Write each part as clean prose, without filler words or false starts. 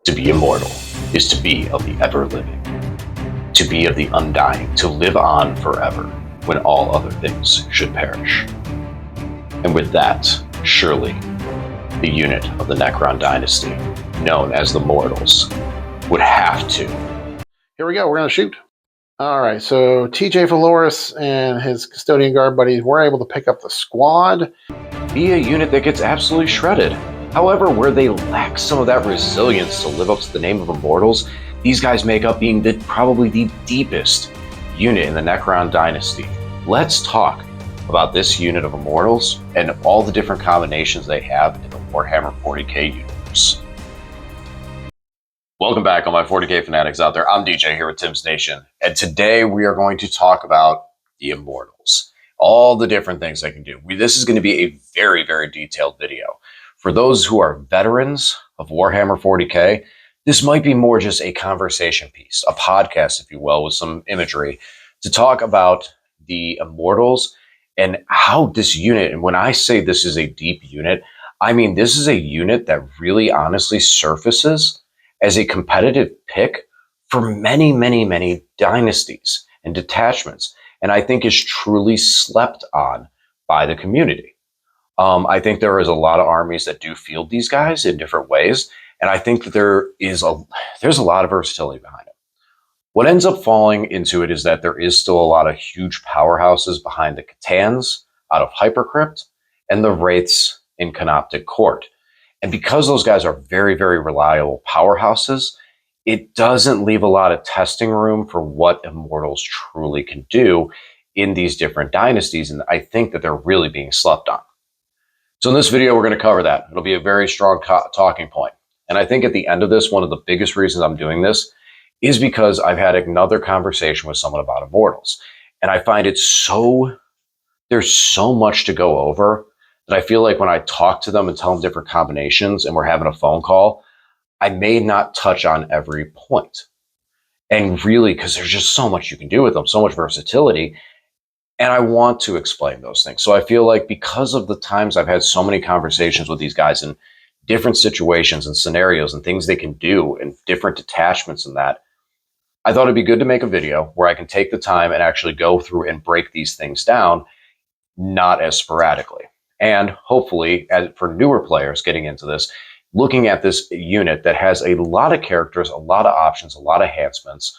To be immortal is to be of the ever-living, to be of the undying, to live on forever when all other things should perish. And with that, surely, the unit of the Necron dynasty, known as the Mortals, would have to. Here we go, we're going to shoot. All right, so TJ Valoris and his custodian guard buddies were able to pick up the squad. Be a unit that gets absolutely shredded. However, where they lack some of that resilience to live up to the name of Immortals, these guys make up being probably the deepest unit in the Necron dynasty. Let's talk about this unit of Immortals and all the different combinations they have in the Warhammer 40k universe. Welcome back, all my 40k fanatics out there. I'm DJ here with Tim's Nation, and today we are going to talk about the Immortals. All the different things they can do. This is going to be a very, very detailed video. For those who are veterans of Warhammer 40k, this might be more just a conversation piece, a podcast, if you will, with some imagery to talk about the Immortals and how this unit, and when I say this is a deep unit, I mean this is a unit that really honestly surfaces as a competitive pick for many, many, many dynasties and detachments, and I think is truly slept on by the community. I think there is a lot of armies that do field these guys in different ways, and I think that there's a lot of versatility behind it. What ends up falling into it is that there is still a lot of huge powerhouses behind the C'tans out of Crypt and the Wraiths in Canoptek Court. And because those guys are very, very reliable powerhouses, it doesn't leave a lot of testing room for what Immortals truly can do in these different dynasties, and I think that they're really being slept on. So in this video, we're going to cover that. It'll be a very strong talking point. And I think at the end of this, one of the biggest reasons I'm doing this is because I've had another conversation with someone about Immortals. And I find there's so much to go over that I feel like when I talk to them and tell them different combinations and we're having a phone call, I may not touch on every point. And really, because there's just so much you can do with them, so much versatility. And I want to explain those things. So I feel like because of the times I've had so many conversations with these guys in different situations and scenarios and things they can do and different detachments and that, I thought it'd be good to make a video where I can take the time and actually go through and break these things down, not as sporadically. And hopefully, for newer players getting into this, looking at this unit that has a lot of characters, a lot of options, a lot of enhancements,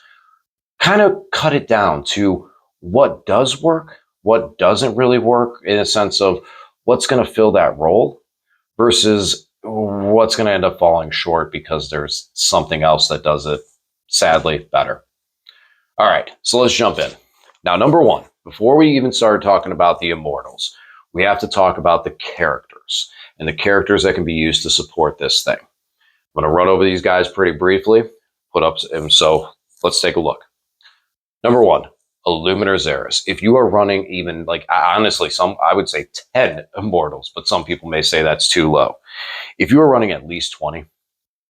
kind of cut it down to what does work, what doesn't really work, in a sense of what's going to fill that role versus what's going to end up falling short because there's something else that does it, sadly, better. All right, so let's jump in. Now, number one, before we even start talking about the Immortals, we have to talk about the characters and the characters that can be used to support this thing. I'm going to run over these guys pretty briefly, so let's take a look. Number one, Illuminator Xeris. If you are running even, like, honestly, I would say 10 Immortals, but some people may say that's too low. If you are running at least 20,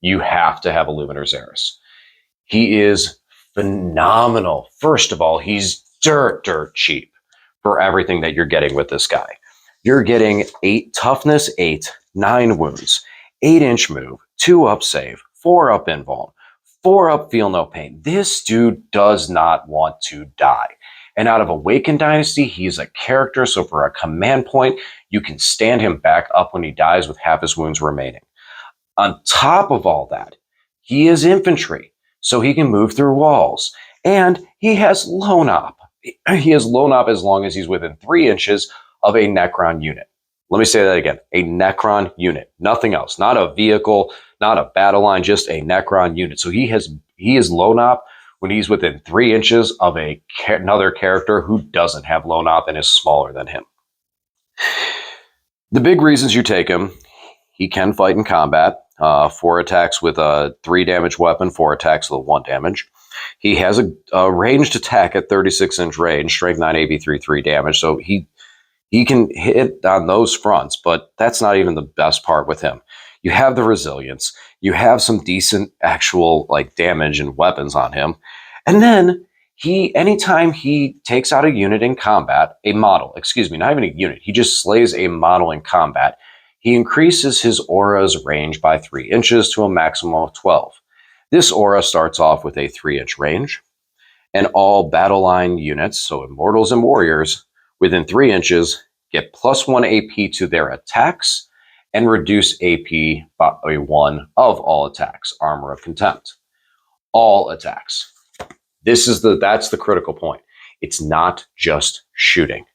you have to have Illuminator Xeris. He is phenomenal. First of all, he's dirt cheap for everything that you're getting with this guy. You're getting 8 toughness, 8, 9 wounds, 8-inch move, 2 up save, 4 up invuln, 4 up feel no pain. This dude does not want to die. And out of Awaken Dynasty, he's a character, so for a command point, you can stand him back up when he dies with half his wounds remaining. On top of all that, he is infantry, so he can move through walls. And he has lone op. He has lone op as long as he's within 3 inches of a Necron unit. Let me say that again, a Necron unit, nothing else, not a vehicle, not a battle line, just a Necron unit. So he is lone op when he's within 3 inches of another character who doesn't have lone op and is smaller than him. The big reasons you take him, he can fight in combat, 4 attacks with a 3 damage weapon, 4 attacks with a 1 damage. He has a ranged attack at 36-inch range, strength 9 AB 3 damage, so he can hit on those fronts, but that's not even the best part with him. You have the resilience. You have some decent actual damage and weapons on him. And then anytime he takes out a unit in combat, not even a unit, he just slays a model in combat, he increases his aura's range by 3 inches to a maximum of 12. This aura starts off with a 3-inch range, and all battle line units, so Immortals and Warriors, within 3 inches get +1 AP to their attacks and reduce AP by 1 of all attacks, Armor of Contempt. All attacks. That's the critical point. It's not just shooting.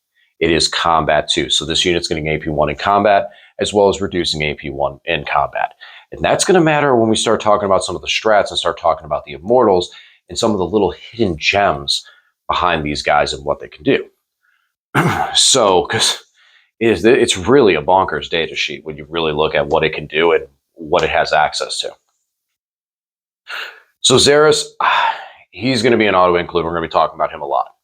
It is combat too. So this unit's getting AP1 in combat, as well as reducing AP1 in combat. And that's going to matter when we start talking about some of the strats and start talking about the Immortals and some of the little hidden gems behind these guys and what they can do. So, because it's really a bonkers data sheet when you really look at what it can do and what it has access to. So Xeris, he's going to be an auto-include. We're going to be talking about him a lot.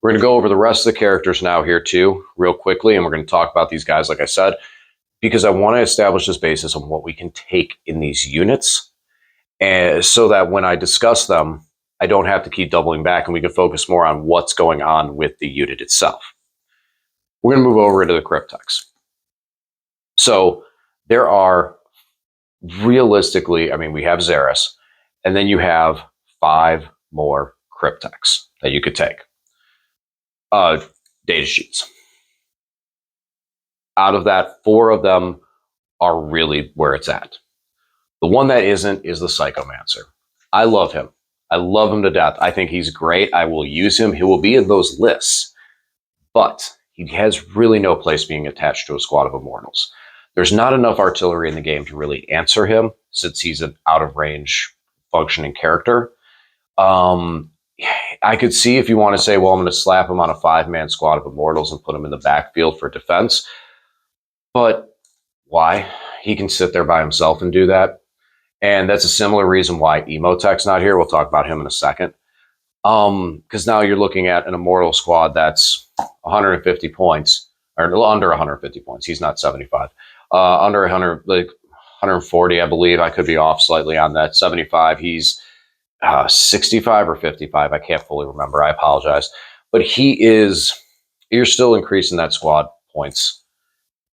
We're going to go over the rest of the characters now here too, real quickly, and we're going to talk about these guys, like I said, because I want to establish this basis on what we can take in these units, and so that when I discuss them, I don't have to keep doubling back, and we can focus more on what's going on with the unit itself. We're going to move over into the Cryptex. So there are realistically, I mean, we have Xeris, and then you have 5 more Cryptex that you could take. Data sheets. Out of that, 4 of them are really where it's at. The one that isn't is the Psychomancer. I love him. I love him to death. I think he's great. I will use him. He will be in those lists. But he has really no place being attached to a squad of Immortals. There's not enough artillery in the game to really answer him, since he's an out-of-range functioning character. I could see if you want to say, well, I'm going to slap him on a 5-man squad of Immortals and put him in the backfield for defense. But why? He can sit there by himself and do that. And that's a similar reason why Emotek's not here. We'll talk about him in a second. Because now you're looking at an Immortal squad that's 150 points, or under 150 points. He's not 75. Under 100, like 140, I believe. I could be off slightly on that. 75, he's 65 or 55. I can't fully remember. I apologize. But you're still increasing that squad points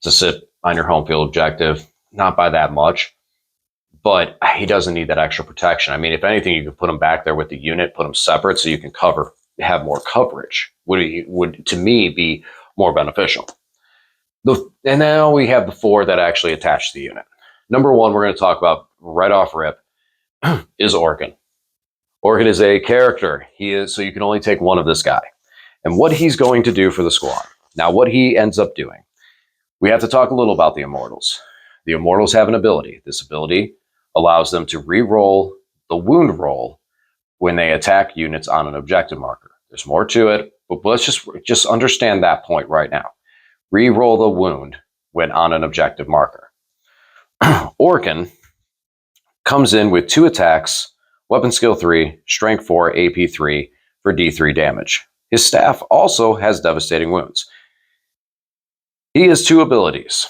to sit on your home field objective. Not by that much, but he doesn't need that extra protection. I mean, if anything, you could put him back there with the unit, put him separate so you can have more coverage. Would to me be more beneficial. And now we have the 4 that actually attach to the unit. Number 1, we're going to talk about right off rip is Orkin. Orkin is a character. So you can only take 1 of this guy. And what he's going to do for the squad. Now, what he ends up doing. We have to talk a little about the Immortals. The Immortals have an ability. This ability allows them to re-roll the wound roll when they attack units on an objective marker. There's more to it, but let's just understand that point right now. Re-roll the wound when on an objective marker. Orkin comes in with 2 attacks, weapon skill 3, strength 4, AP 3 for D3 damage. His staff also has devastating wounds. He has 2 abilities.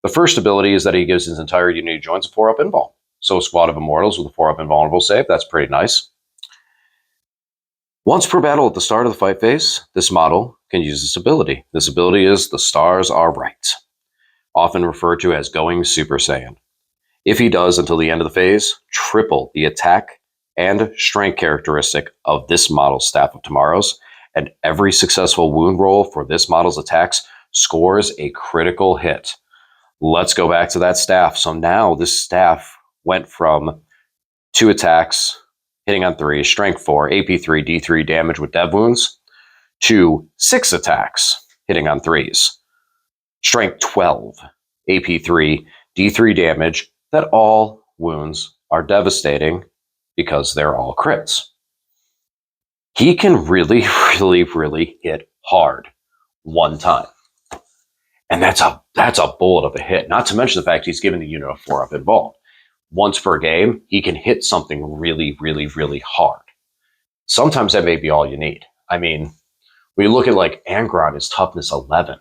The first ability is that he gives his entire unit joints a 4-up invul. So a squad of Immortals with a 4-up invulnerable save, that's pretty nice. Once per battle at the start of the fight phase, this model can use this ability. This ability is the stars are right, often referred to as going Super Saiyan. If he does until the end of the phase, triple the attack and strength characteristic of this model's Staff of Tomorrows, and every successful wound roll for this model's attacks scores a critical hit. Let's go back to that staff. So now this staff went from 2 attacks, hitting on 3, strength 4, AP 3, D3 damage with dev wounds, to 6 attacks, hitting on 3s, strength 12, AP 3, D3 damage, that all wounds are devastating because they're all crits. He can really, really, really hit hard one time. And that's a bullet of a hit. Not to mention the fact he's giving the unit a 4-up invul. Once per game, he can hit something really, really, really hard. Sometimes that may be all you need. I mean, when you look at like Angron is toughness 11.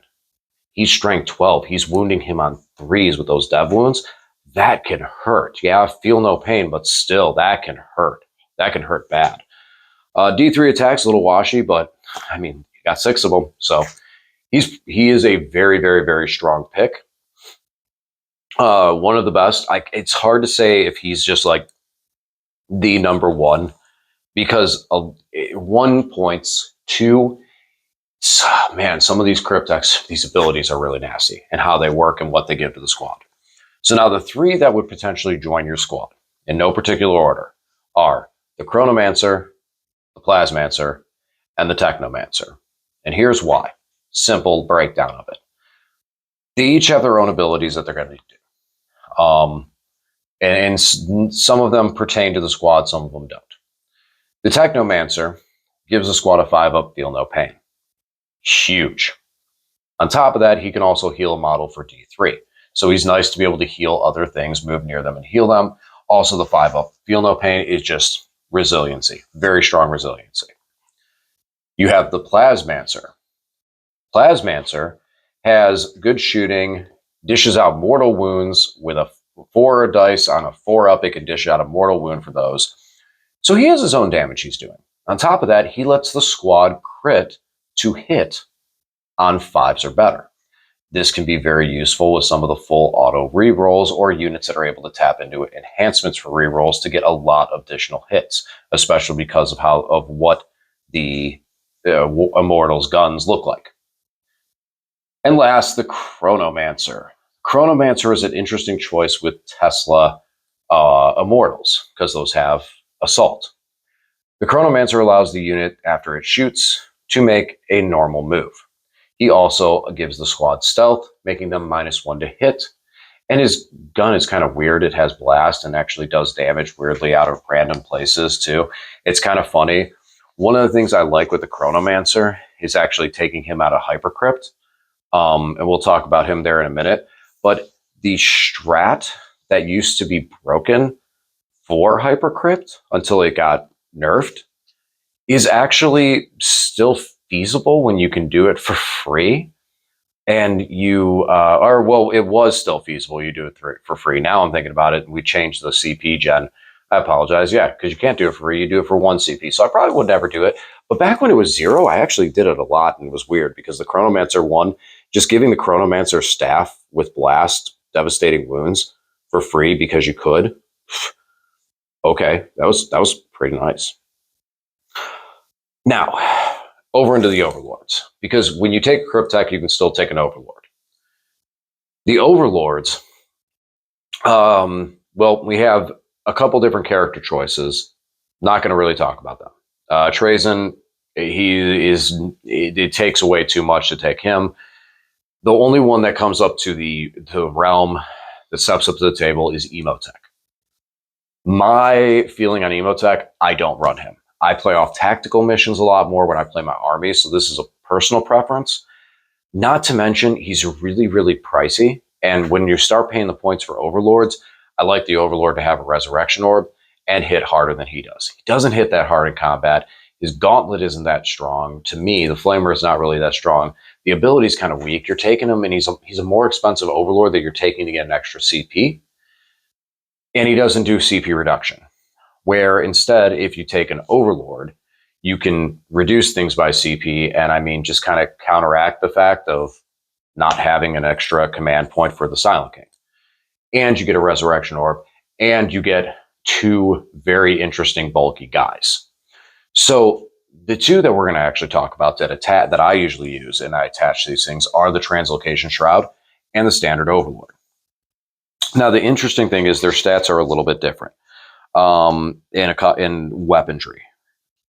He's strength 12. He's wounding him on 3s with those dev wounds. That can hurt. Yeah, I feel no pain, but still, that can hurt. That can hurt bad. D3 attacks, a little washy, but I mean, you got 6 of them. So he is a very, very, very strong pick. One of the best. It's hard to say if he's just like the number one because of 1 points, two, man, some of these Crypt decks, these abilities are really nasty and how they work and what they give to the squad. So now the three that would potentially join your squad in no particular order are the Chronomancer, the Plasmancer, and the Technomancer. And here's why. Simple breakdown of it. They each have their own abilities that they're going to do. And some of them pertain to the squad, some of them don't. The Technomancer gives the squad a 5-up, feel no pain. Huge. On top of that, he can also heal a model for D3. So he's nice to be able to heal other things, move near them and heal them. Also, the 5-up, feel no pain is just resiliency. Very strong resiliency. You have the Plasmancer. Plasmancer has good shooting, dishes out mortal wounds with a 4 dice on a 4-up. It can dish out a mortal wound for those. So he has his own damage he's doing. On top of that, he lets the squad crit to hit on 5s or better. This can be very useful with some of the full auto rerolls or units that are able to tap into enhancements for rerolls to get a lot of additional hits, especially because of what the Immortals guns look like. And last, the Chronomancer. Chronomancer is an interesting choice with Tesla Immortals because those have Assault. The Chronomancer allows the unit, after it shoots, to make a normal move. He also gives the squad stealth, making them -1 to hit. And his gun is kind of weird. It has blast and actually does damage weirdly out of random places too. It's kind of funny. One of the things I like with the Chronomancer is actually taking him out of Hypercrypt. And we'll talk about him there in a minute. But the strat that used to be broken for Hypercrypt until it got nerfed is actually still feasible when you can do it for free. And it was still feasible. You do it for free. Now I'm thinking about it. We changed the CP gen. I apologize. Yeah, because you can't do it for free. You do it for 1 CP. So I probably would never do it. But back when it was 0, I actually did it a lot. And it was weird because the Chronomancer one, just giving the Chronomancer staff with blast, devastating wounds for free because you could. Okay, that was pretty nice. Now, over into the Overlords. Because when you take Cryptek, you can still take an Overlord. The Overlords, well, we have a couple different character choices. Not going to really talk about them. Trazen, it takes away too much to take him. The only one that comes up to the realm that steps up to the table is Emotek. My feeling on Emotek, I don't run him. I play off tactical missions a lot more when I play my army, so this is a personal preference. Not to mention, he's really, really pricey. And when you start paying the points for Overlords, I like the Overlord to have a Resurrection Orb and hit harder than he does. He doesn't hit that hard in combat. His Gauntlet isn't that strong. To me, the Flamer is not really that strong. The ability is kind of weak. You're taking him, and he's a more expensive Overlord that you're taking to get an extra CP. And he doesn't do CP reduction. Where instead, if you take an Overlord, you can reduce things by CP, and I mean just kind of counteract the fact of not having an extra command point for the Silent King. And you get a Resurrection Orb, and you get 2 very interesting bulky guys. So the 2 that we're going to actually talk about that I usually use and I attach to these things are the Translocation Shroud and the Standard Overlord. Now, the interesting thing is their stats are a little bit different in weaponry.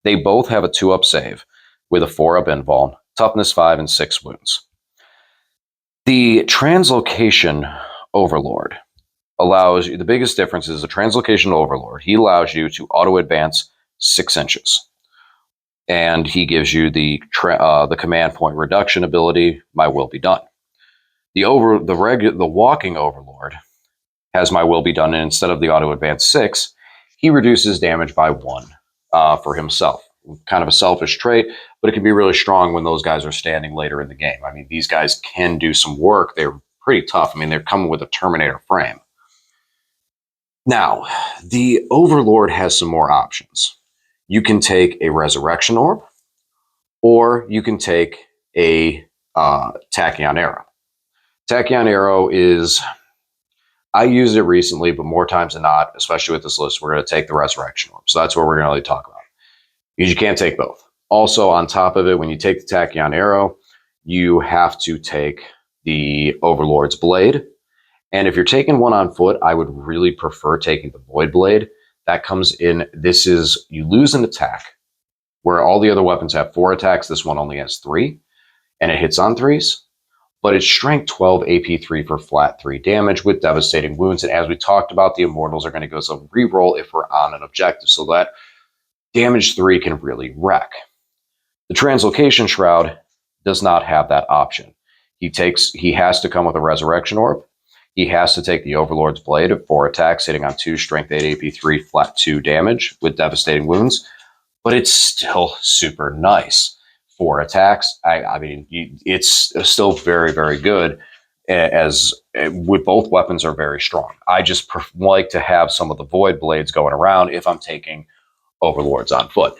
They both have a 2-up save with a 4-up invuln, toughness 5, and 6 wounds. The Translocation Overlord allows you, the biggest difference is the Translocation Overlord. He allows you to auto-advance 6 inches. And he gives you the command point reduction ability, My Will Be Done. The Walking Overlord has My Will Be Done, and instead of the auto-advance 6, he reduces damage by 1 for himself. Kind of a selfish trait, but it can be really strong when those guys are standing later in the game. I mean, these guys can do some work. They're pretty tough. I mean, they're coming with a Terminator frame. Now, the Overlord has some more options. You can take a Resurrection Orb, or you can take a Tachyon Arrow. Tachyon Arrow is I used it recently, but more times than not, especially with this list, we're going to take the Resurrection Orb. So that's what we're going to really talk about. Because you can't take both. Also, on top of it, when you take the Tachyon Arrow, you have to take the Overlord's Blade. And if you're taking one on foot, I would really prefer taking the Void Blade. That comes in, this is, you lose an attack, where all the other weapons have 4 attacks, this one only has 3, and it hits on 3s. But it's strength 12, AP 3 for flat 3 damage with devastating wounds. And as we talked about, the Immortals are going to go some reroll if we're on an objective, so that damage 3 can really wreck. The Translocation Shroud does not have that option. He has to come with a Resurrection Orb. He has to take the Overlord's Blade at 4 attacks, hitting on 2, strength 8, AP 3, flat 2 damage with devastating wounds. But it's still super nice. 4 attacks. I mean, it's still very, very good, as with both weapons are very strong. I just like to have some of the Void Blades going around if I'm taking Overlords on foot.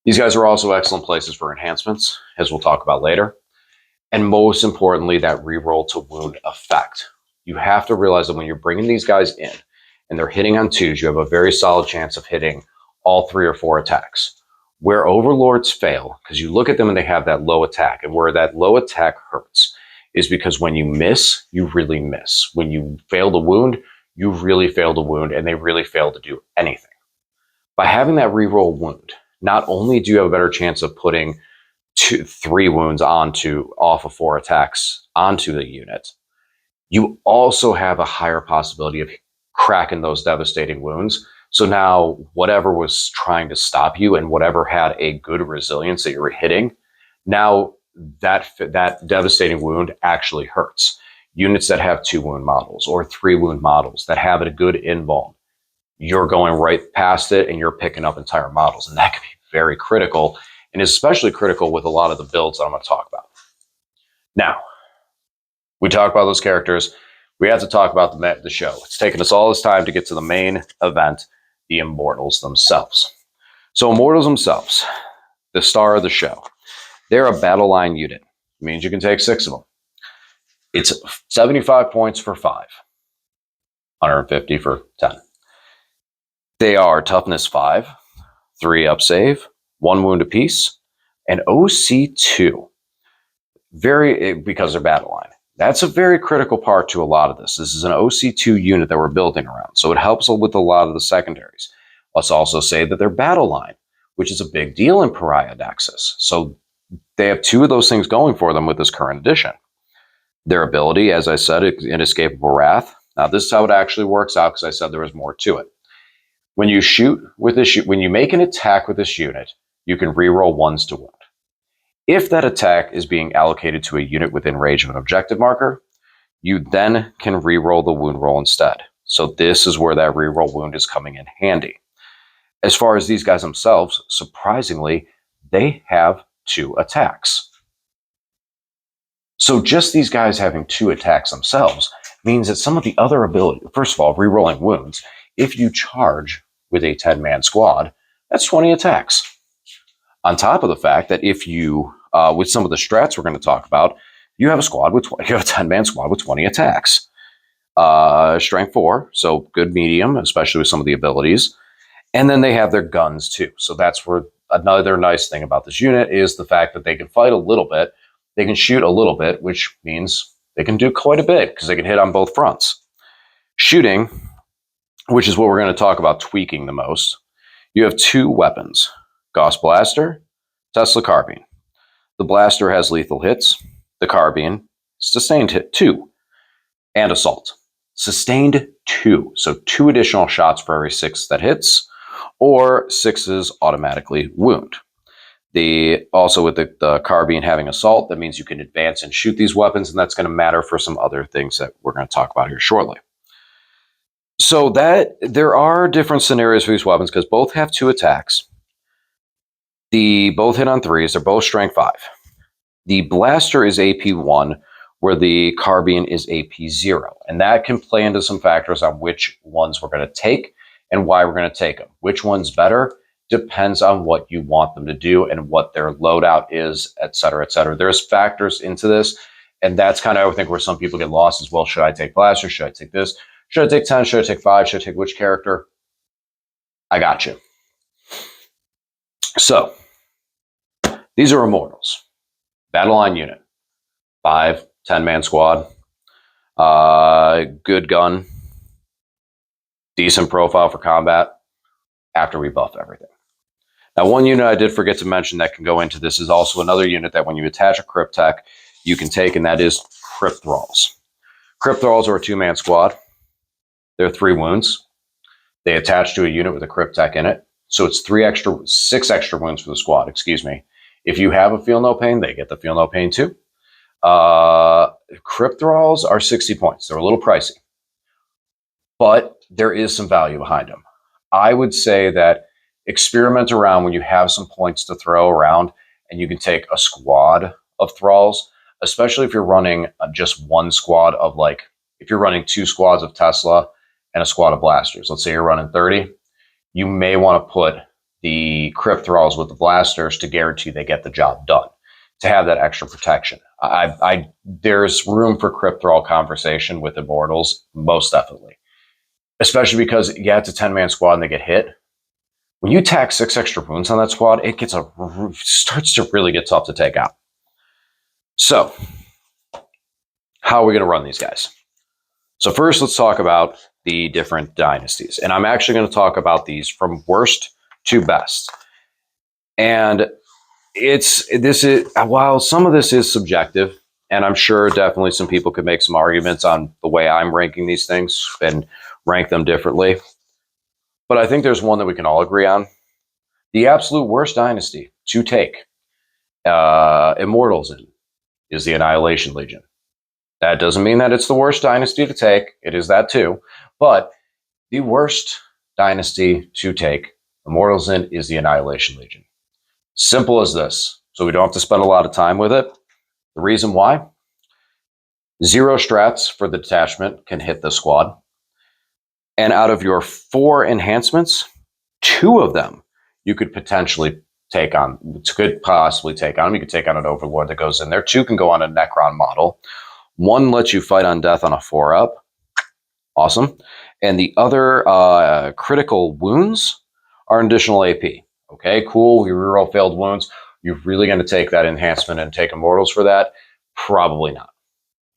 These guys are also excellent places for enhancements, as we'll talk about later. And most importantly, that reroll to wound effect. You have to realize that when you're bringing these guys in and they're hitting on 2s, you have a very solid chance of hitting all 3 or 4 attacks. Where Overlords fail, because you look at them and they have that low attack, and where that low attack hurts is because when you miss, you really miss. When you fail to wound, you really fail to wound, and they really fail to do anything. By having that reroll wound, not only do you have a better chance of putting 3 wounds off of 4 attacks onto the unit, you also have a higher possibility of cracking those devastating wounds. So now whatever was trying to stop you and whatever had a good resilience that you were hitting, now that devastating wound actually hurts. Units that have 2 wound models or 3 wound models that have a good invuln, you're going right past it and you're picking up entire models. And that can be very critical, and especially critical with a lot of the builds that I'm going to talk about. Now, we talk about those characters. We have to talk about the show. It's taken us all this time to get to the main event, the Immortals themselves. So Immortals themselves, the star of the show, they're a battle line unit. It means you can take 6 of them. It's 75 points for 5, 150 for 10. They are toughness 5, 3 up save, 1 wound apiece, and OC2. Because they're battle line. That's a very critical part to a lot of this. This is an OC2 unit that we're building around, so it helps with a lot of the secondaries. Let's also say that they're battle line, which is a big deal in Pariah Nexus. So they have 2 of those things going for them with this current edition. Their ability, as I said, Inescapable Wrath. Now this is how it actually works out, because I said there was more to it. When you shoot with this, when you make an attack with this unit, you can reroll 1s to wound. If that attack is being allocated to a unit within range of an objective marker, you then can reroll the wound roll instead. So this is where that reroll wound is coming in handy. As far as these guys themselves, surprisingly, they have 2 attacks. So just these guys having 2 attacks themselves means that some of the other abilities, first of all, rerolling wounds, if you charge with a 10-man squad, that's 20 attacks. On top of the fact that if you, with some of the strats we're going to talk about, you have a 10-man squad with 20 attacks. Strength 4, so good medium, especially with some of the abilities. And then they have their guns too. So that's where another nice thing about this unit is the fact that they can fight a little bit, they can shoot a little bit, which means they can do quite a bit because they can hit on both fronts. Shooting, which is what we're going to talk about tweaking the most, you have 2 weapons. Gauss Blaster, Tesla Carbine. The Blaster has lethal hits. The Carbine, sustained hit 2. And Assault. Sustained 2. So 2 additional shots for every 6 that hits, or 6s automatically wound. Also with the Carbine having Assault, that means you can advance and shoot these weapons, and that's going to matter for some other things that we're going to talk about here shortly. So that there are different scenarios for these weapons because both have 2 attacks. Both hit on 3s. They're both strength 5. The Blaster is AP 1, where the Carbine is AP 0. And that can play into some factors on which ones we're going to take and why we're going to take them. Which one's better depends on what you want them to do and what their loadout is, etc., etc. There's factors into this, And that's kind of, I think, where some people get lost as well. Should I take Blaster? Should I take this? Should I take 10? Should I take 5? Should I take which character? I got you. So, these are Immortals. Battle line unit. 5, 10-man squad. Good gun. Decent profile for combat after we buff everything. Now, one unit I did forget to mention that can go into this is also another unit that when you attach a Cryptek, you can take, and that is Crypt Thralls. Crypt Thralls are a 2-man squad. They're 3 wounds. They attach to a unit with a Cryptek in it. So it's 6 extra wounds for the squad, excuse me. If you have a Feel No Pain, they get the Feel No Pain too. Crypt Thralls are 60 points. They're a little pricey, but there is some value behind them. I would say that experiment around when you have some points to throw around and you can take a squad of Thralls, especially if you're running just one squad of, like, if you're running 2 squads of Tesla and a squad of Blasters. Let's say you're running 30. You may want to put the Crypt Thralls with the Blasters to guarantee they get the job done, to have that extra protection. There's room for Crypt Thrall conversation with Immortals, most definitely. Especially because, yeah, it's a 10-man squad and they get hit. When you tack 6 extra wounds on that squad, it starts to really get tough to take out. So, how are we going to run these guys? So first, let's talk about the different dynasties. And I'm actually going to talk about these from worst to best. And while some of this is subjective, and I'm sure definitely some people could make some arguments on the way I'm ranking these things and rank them differently. But I think there's one that we can all agree on. The absolute worst dynasty to take, Immortals in, is the Annihilation Legion. That doesn't mean that it's the worst dynasty to take. It is that too. But the worst dynasty to take, Immortals in, is the Annihilation Legion. Simple as this. So we don't have to spend a lot of time with it. The reason why? 0 strats for the detachment can hit the squad. And out of your 4 enhancements, 2 of them you could potentially take on. Could possibly take on. You could take on an Overlord that goes in there. 2 can go on a Necron model. 1 lets you fight on death on a 4-up. Awesome. And the other critical wounds are an additional AP. Okay, cool. You reroll failed wounds. You're really going to take that enhancement and take Immortals for that? Probably not.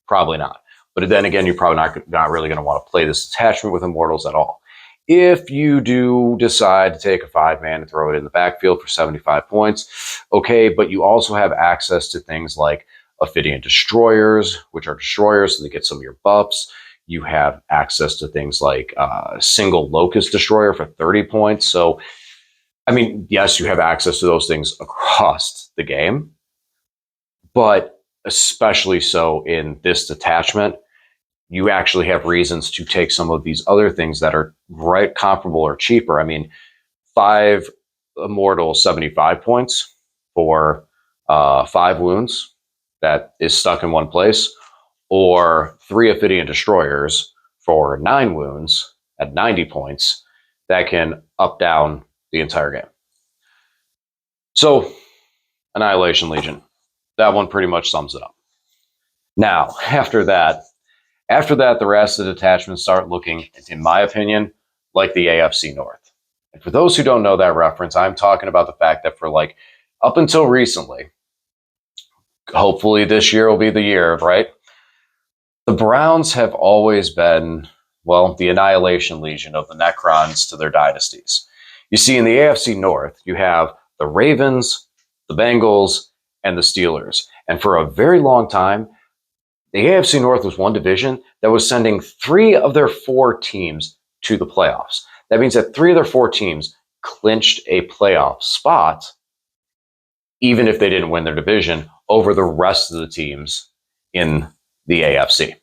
Probably not. But then again, you're probably not really going to want to play this detachment with Immortals at all. If you do decide to take a 5-man and throw it in the backfield for 75 points, okay, but you also have access to things like Ophidian Destroyers, which are destroyers, so they get some of your buffs. You have access to things like single Locust Destroyer for 30 points. So, I mean, yes, you have access to those things across the game, but especially so in this detachment, you actually have reasons to take some of these other things that are right comparable or cheaper. I mean, 5 Immortals, 75 points for 5 wounds that is stuck in one place, or 3 Ophidian Destroyers for 9 wounds at 90 points that can up down the entire game. So, Annihilation Legion, that one pretty much sums it up. Now, after that, the rest of the detachments start looking, in my opinion, like the AFC North. And for those who don't know that reference, I'm talking about the fact that for like up until recently, hopefully this year will be the year, right? The Browns have always been, well, the Annihilation Legion of the Necrons to their dynasties. You see, in the AFC North, you have the Ravens, the Bengals, and the Steelers. And for a very long time, the AFC North was one division that was sending 3 of their 4 teams to the playoffs. That means that 3 of their 4 teams clinched a playoff spot, even if they didn't win their division, over the rest of the teams in the AFC.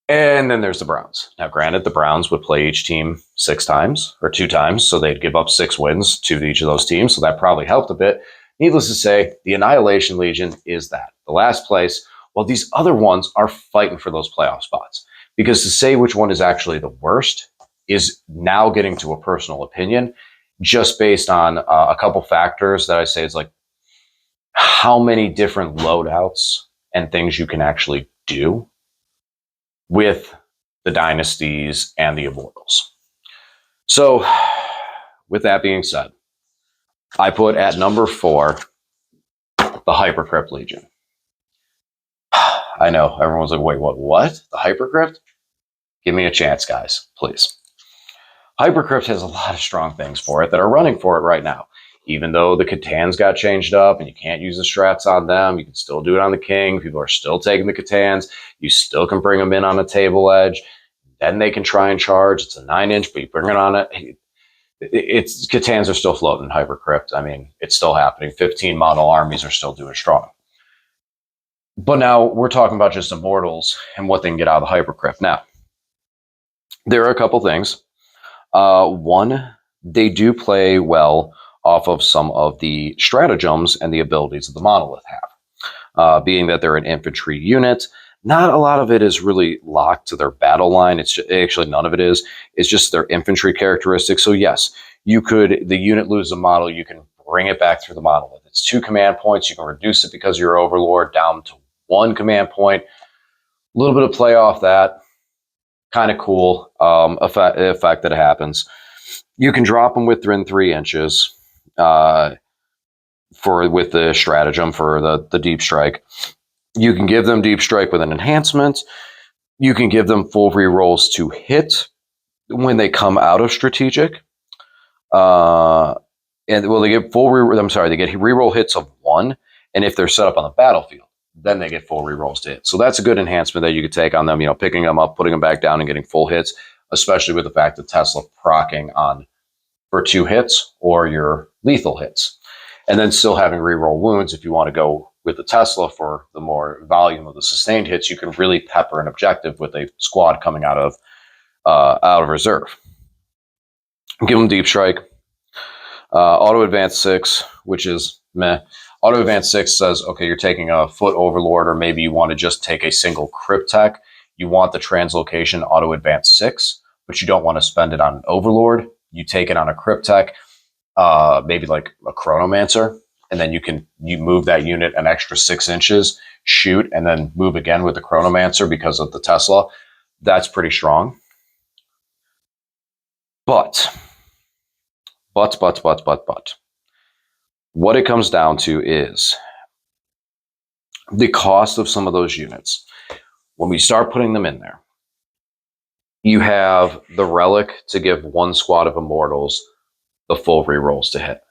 And then there's the Browns. Now, granted, the Browns would play each team 6 times or 2 times, so they'd give up 6 wins to each of those teams, so that probably helped a bit. Needless to say, the Annihilation Legion is that, the last place, while these other ones are fighting for those playoff spots. Because to say which one is actually the worst is now getting to a personal opinion, just based on a couple factors that I say is like, how many different loadouts and things you can actually do with the dynasties and the Immortals. So, with that being said, I put at number 4 the Hypercrypt Legion. I know everyone's like, wait, what? The Hypercrypt? Give me a chance, guys, please. Hypercrypt has a lot of strong things for it that are running for it right now. Even though the Catans got changed up and you can't use the strats on them, you can still do it on the King. People are still taking the Catans. You still can bring them in on a table edge. Then they can try and charge. It's a 9-inch, but you bring it on it. It's Catans are still floating in Hypercrypt. I mean, it's still happening. 15 model armies are still doing strong. But now we're talking about just Immortals and what they can get out of the Hypercrypt. Now, there are a couple things. One, they do play well off of some of the stratagems and the abilities that the Monolith have. Being that they're an infantry unit, not a lot of it is really locked to their battle line. It's just, actually none of it is. It's just their infantry characteristics. So yes, you could, the unit lose a model, you can bring it back through the Monolith. It's 2 command points. You can reduce it because you're Overlord down to 1 command point. A little bit of play off that. Kind of cool effect that happens. You can drop them within 3 inches with the stratagem for the deep strike. You can give them deep strike with an enhancement. You can give them full rerolls to hit when they come out of strategic. And well, they get they get reroll hits of 1, and if they're set up on the battlefield, then they get full rerolls to hit. So that's a good enhancement that you could take on them, picking them up, putting them back down, and getting full hits, especially with the fact that Tesla proccing on for 2 hits or your lethal hits. And then still having reroll wounds. If you want to go with the Tesla for the more volume of the sustained hits, you can really pepper an objective with a squad coming out of reserve. Give them deep strike. Auto advance 6, which is meh. Auto advance 6 says, okay, you're taking a foot overlord, or maybe you want to just take a single crypt tech. You want the translocation auto advance 6, but you don't want to spend it on an overlord. You take it on a crypt tech, maybe like a chronomancer, and then you move that unit an extra 6 inches, shoot, and then move again with the chronomancer because of the Tesla. That's pretty strong. But. What it comes down to is the cost of some of those units. When we start putting them in there, you have the relic to give 1 squad of Immortals the full rerolls to hit.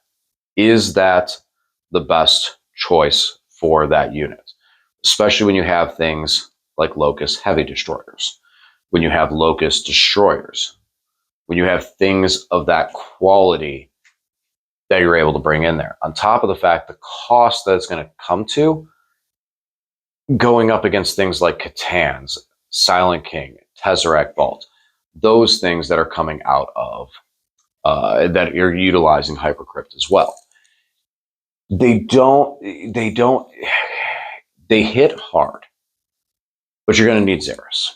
Is that the best choice for that unit? Especially when you have things like Locust Heavy Destroyers, when you have Locust Destroyers, when you have things of that quality that you're able to bring in there. On top of the fact, the cost that it's going to come to going up against things like Catans, Silent King, Tesseract Vault, those things that are coming out of, that you're utilizing Hypercrypt as well. They hit hard, but you're going to need Xeris.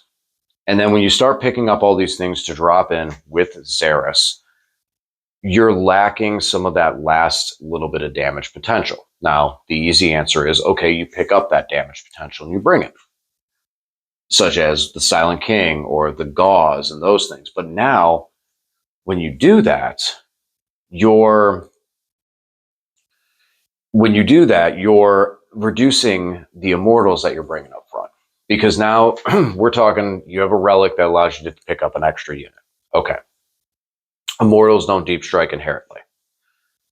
And then when you start picking up all these things to drop in with Xeris, you're lacking some of that last little bit of damage potential. Now, the easy answer is, okay, you pick up that damage potential and you bring it, such as the Silent King or the Gauze and those things. But now, when you do that, you're reducing the Immortals that you're bringing up front. Because now we're talking, you have a relic that allows you to pick up an extra unit. Okay. Immortals don't deep strike inherently.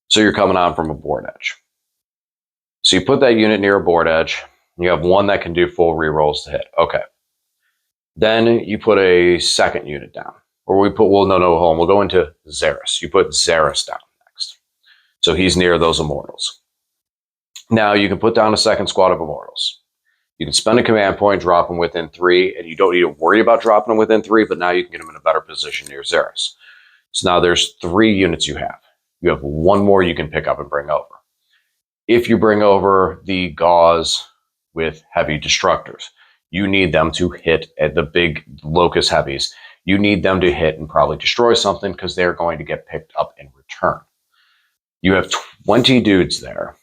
So you're coming on from a board edge. So you put that unit near a board edge. You have 1 that can do full rerolls to hit. Okay. Then you put a second unit down. Or we'll go into Xeris. You put Xeris down next. So he's near those Immortals. Now you can put down a second squad of Immortals. You can spend a command point, drop them within 3, and you don't need to worry about dropping them within 3, but now you can get them in a better position near Xeris. So now there's 3 units you have. You have 1 more you can pick up and bring over. If you bring over the Gauze with Heavy Destructors, you need them to hit at the big Locust Heavies. You need them to hit and probably destroy something because they're going to get picked up in return. You have 20 dudes there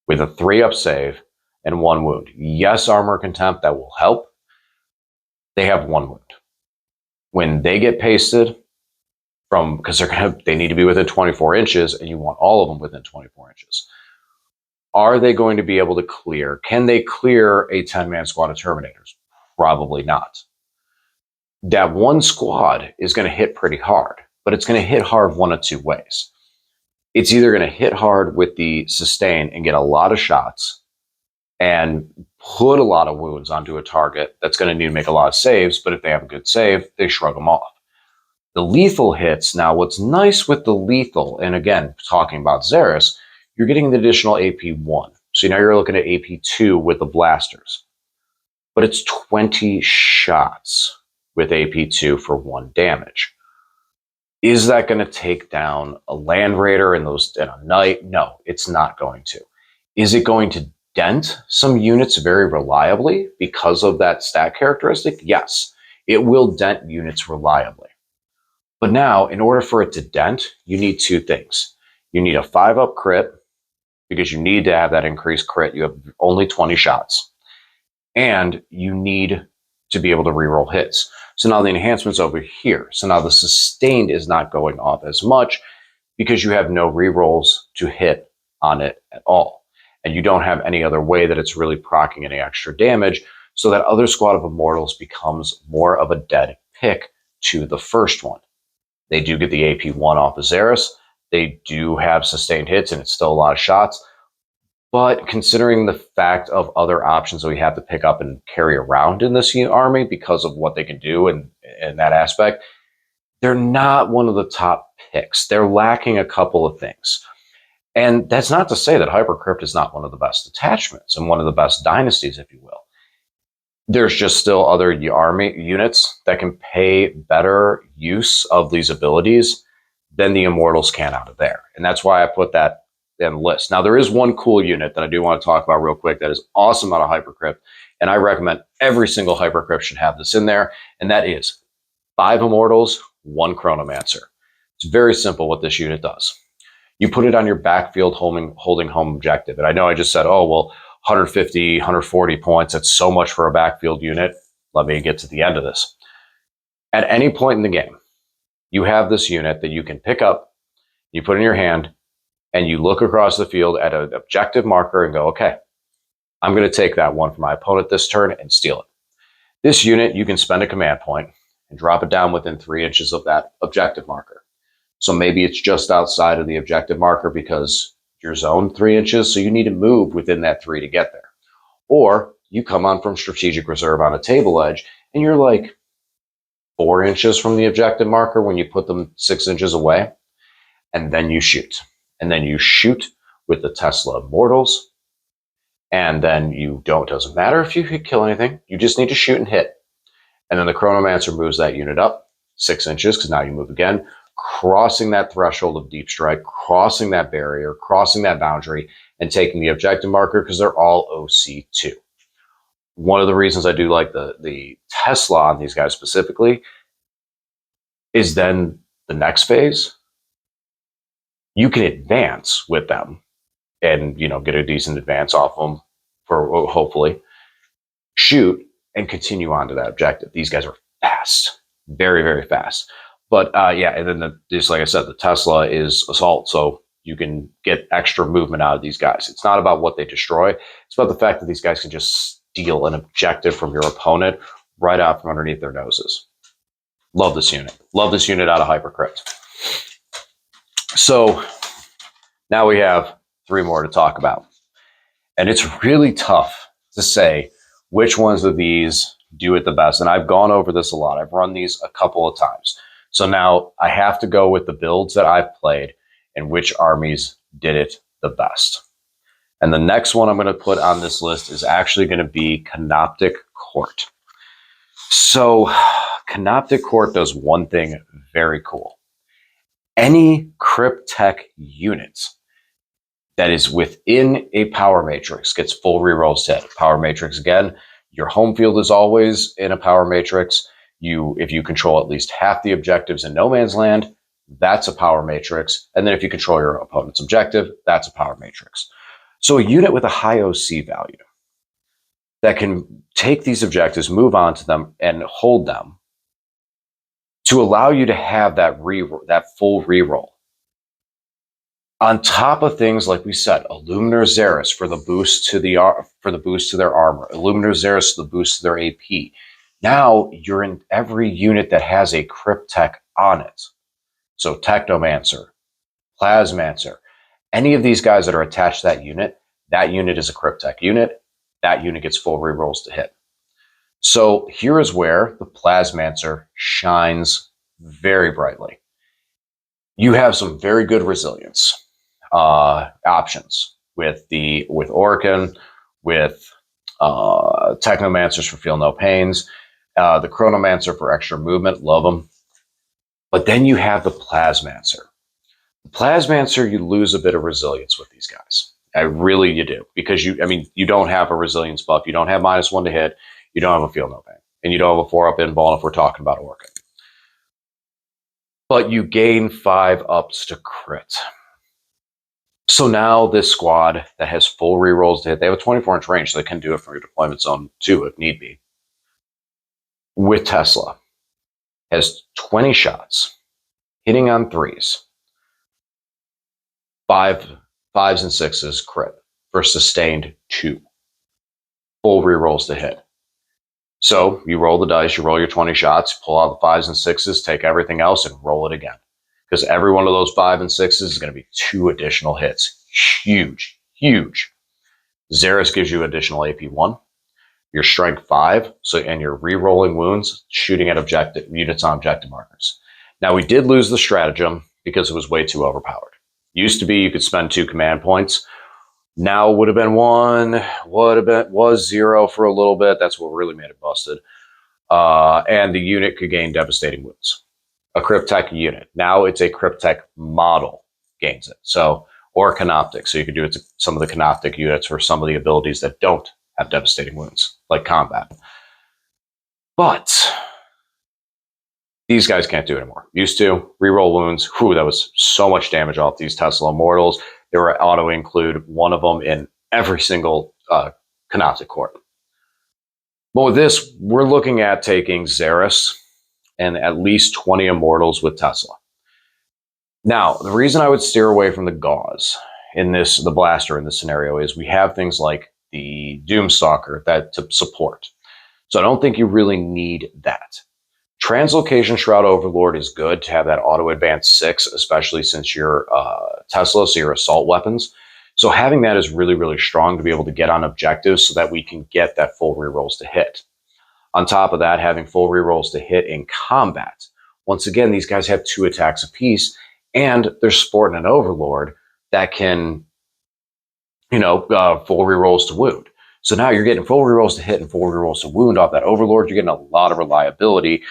with a 3-up save and 1 wound. Yes, armor contempt, that will help. They have 1 wound. When they get pasted from, because they need to be within 24 inches, and you want all of them within 24 inches. Are they going to be able to clear? Can they clear a 10-man squad of Terminators? Probably not. That one squad is going to hit pretty hard, but it's going to hit hard one of two ways. It's either going to hit hard with the sustain and get a lot of shots and put a lot of wounds onto a target that's going to need to make a lot of saves, but if they have a good save, they shrug them off. The lethal hits, now what's nice with the lethal, and again, talking about Xeris, you're getting the additional AP1. So now you're looking at AP2 with the blasters. But it's 20 shots with AP2 for 1 damage. Is that going to take down a Land Raider in a night? No, it's not going to. Is it going to dent some units very reliably because of that stat characteristic? Yes, it will dent units reliably. But now, in order for it to dent, you need 2 things. You need a 5-up crit, because you need to have that increased crit. You have only 20 shots. And you need to be able to reroll hits. So now the enhancement's over here. So now the sustained is not going off as much because you have no rerolls to hit on it at all. And you don't have any other way that it's really proccing any extra damage. So that other squad of Immortals becomes more of a dead pick to the first one. They do get the AP1 off of Xeris. They do have sustained hits, and it's still a lot of shots. But considering the fact of other options that we have to pick up and carry around in this army because of what they can do in that aspect, they're not one of the top picks. They're lacking a couple of things. And that's not to say that Hypercrypt is not one of the best detachments and one of the best dynasties, if you will. There's just still other army units that can pay better use of these abilities than the Immortals can out of there. And that's why I put that in the list. Now, there is one cool unit that I do want to talk about real quick that is awesome out of Hypercrypt, and I recommend every single Hypercrypt should have this in there, and that is 5 Immortals, 1 Chronomancer. It's very simple what this unit does. You put it on your backfield holding home objective. And I know I just said, oh, well, 150, 140 points, that's so much for a backfield unit. Let me get to the end of this. At any point in the game, you have this unit that you can pick up, you put in your hand, and you look across the field at an objective marker and go, okay, I'm going to take that one from my opponent this turn and steal it. This unit, you can spend a command point and drop it down within 3 inches of that objective marker. So maybe it's just outside of the objective marker because you're zoned 3 inches, so you need to move within that 3 to get there. Or you come on from strategic reserve on a table edge, and you're like 4 inches from the objective marker when you put them 6 inches away, and then you shoot. And then you shoot with the Tesla Immortals, and then doesn't matter if you kill anything, you just need to shoot and hit. And then the Chronomancer moves that unit up 6 inches, because now you move again, crossing that threshold of deep strike, crossing that barrier, crossing that boundary, and taking the objective marker, because they're all OC2. One of the reasons I do like the Tesla on these guys specifically is then the next phase, you can advance with them and get a decent advance off them for hopefully shoot and continue on to that objective. These guys are fast, very, very fast. But and then just like I said, the Tesla is assault, so you can get extra movement out of these guys. It's not about what they destroy. It's about the fact that these guys can just steal an objective from your opponent right out from underneath their noses. Love this unit. Love this unit out of Hypercrypt. So now we have 3 more to talk about. And it's really tough to say which ones of these do it the best. And I've gone over this a lot. I've run these a couple of times. So now I have to go with the builds that I've played and which armies did it the best. And the next one I'm going to put on this list is actually going to be Canoptek Court. So Canoptek Court does one thing very cool. Any Crypt Tech unit that is within a power matrix gets full rerolls hit. Power matrix again, your home field is always in a power matrix. If you control at least half the objectives in no man's land, that's a power matrix. And then if you control your opponent's objective, that's a power matrix. So a unit with a high OC value that can take these objectives, move on to them, and hold them to allow you to have that full reroll. On top of things like we said, Illuminator Xeris for the boost to their armor, Illuminator Xeris for the boost to their AP. Now you're in every unit that has a Cryptek on it. So Technomancer, Plasmancer, any of these guys that are attached to that unit is a Cryptek unit. That unit gets full rerolls to hit. So here is where the Plasmancer shines very brightly. You have some very good resilience options with Awaken, with Technomancers for Feel No Pains, the Chronomancer for extra movement, love them. But then you have the Plasmancer. The Plasmancer, you lose a bit of resilience with these guys. You do, because you don't have a resilience buff, you don't have -1 to hit, you don't have a Feel No Pain, and you don't have a 4-up invuln if we're talking about Awaken. But you gain 5 ups to crit. So now this squad that has full rerolls to hit, they have a 24-inch range, so they can do it from your deployment zone too, if need be. With Tesla, has 20 shots, hitting on 3s, 5s and 6s crit for sustained 2. Full rerolls to hit. So you roll the dice, you roll your 20 shots, pull out the 5s and 6s, take everything else and roll it again. Because every one of those 5 and 6s is going to be 2 additional hits. Huge, huge. Xeris gives you additional AP1. Your strength 5, and you're re-rolling wounds, shooting at units on objective markers. Now we did lose the stratagem because it was way too overpowered. Used to be you could spend 2 command points. Now would have been 1, was 0 for a little bit. That's what really made it busted. And the unit could gain devastating wounds. A Cryptek unit. Now it's a Cryptek model gains it. So, or a Canoptek. So you could do it to some of the Canoptek units for some of the abilities that don't have devastating wounds, like combat. But these guys can't do it anymore. Used to reroll wounds. Whew, that was so much damage off these Tesla Immortals. They were auto-include one of them in every single Canoptek court. But with this, we're looking at taking Xeris and at least 20 Immortals with Tesla. Now, the reason I would steer away from the Gauze the Blaster in this scenario is we have things like the Doomstalker that to support. So I don't think you really need that. Translocation Shroud Overlord is good to have that auto advance 6, especially since you're Tesla, so your assault weapons. So having that is really, really strong to be able to get on objectives so that we can get that full rerolls to hit. On top of that, having full rerolls to hit in combat. Once again, these guys have 2 attacks apiece, and they're sporting an Overlord that can, full rerolls to wound. So now you're getting full rerolls to hit and full rerolls to wound off that Overlord. You're getting a lot of reliability,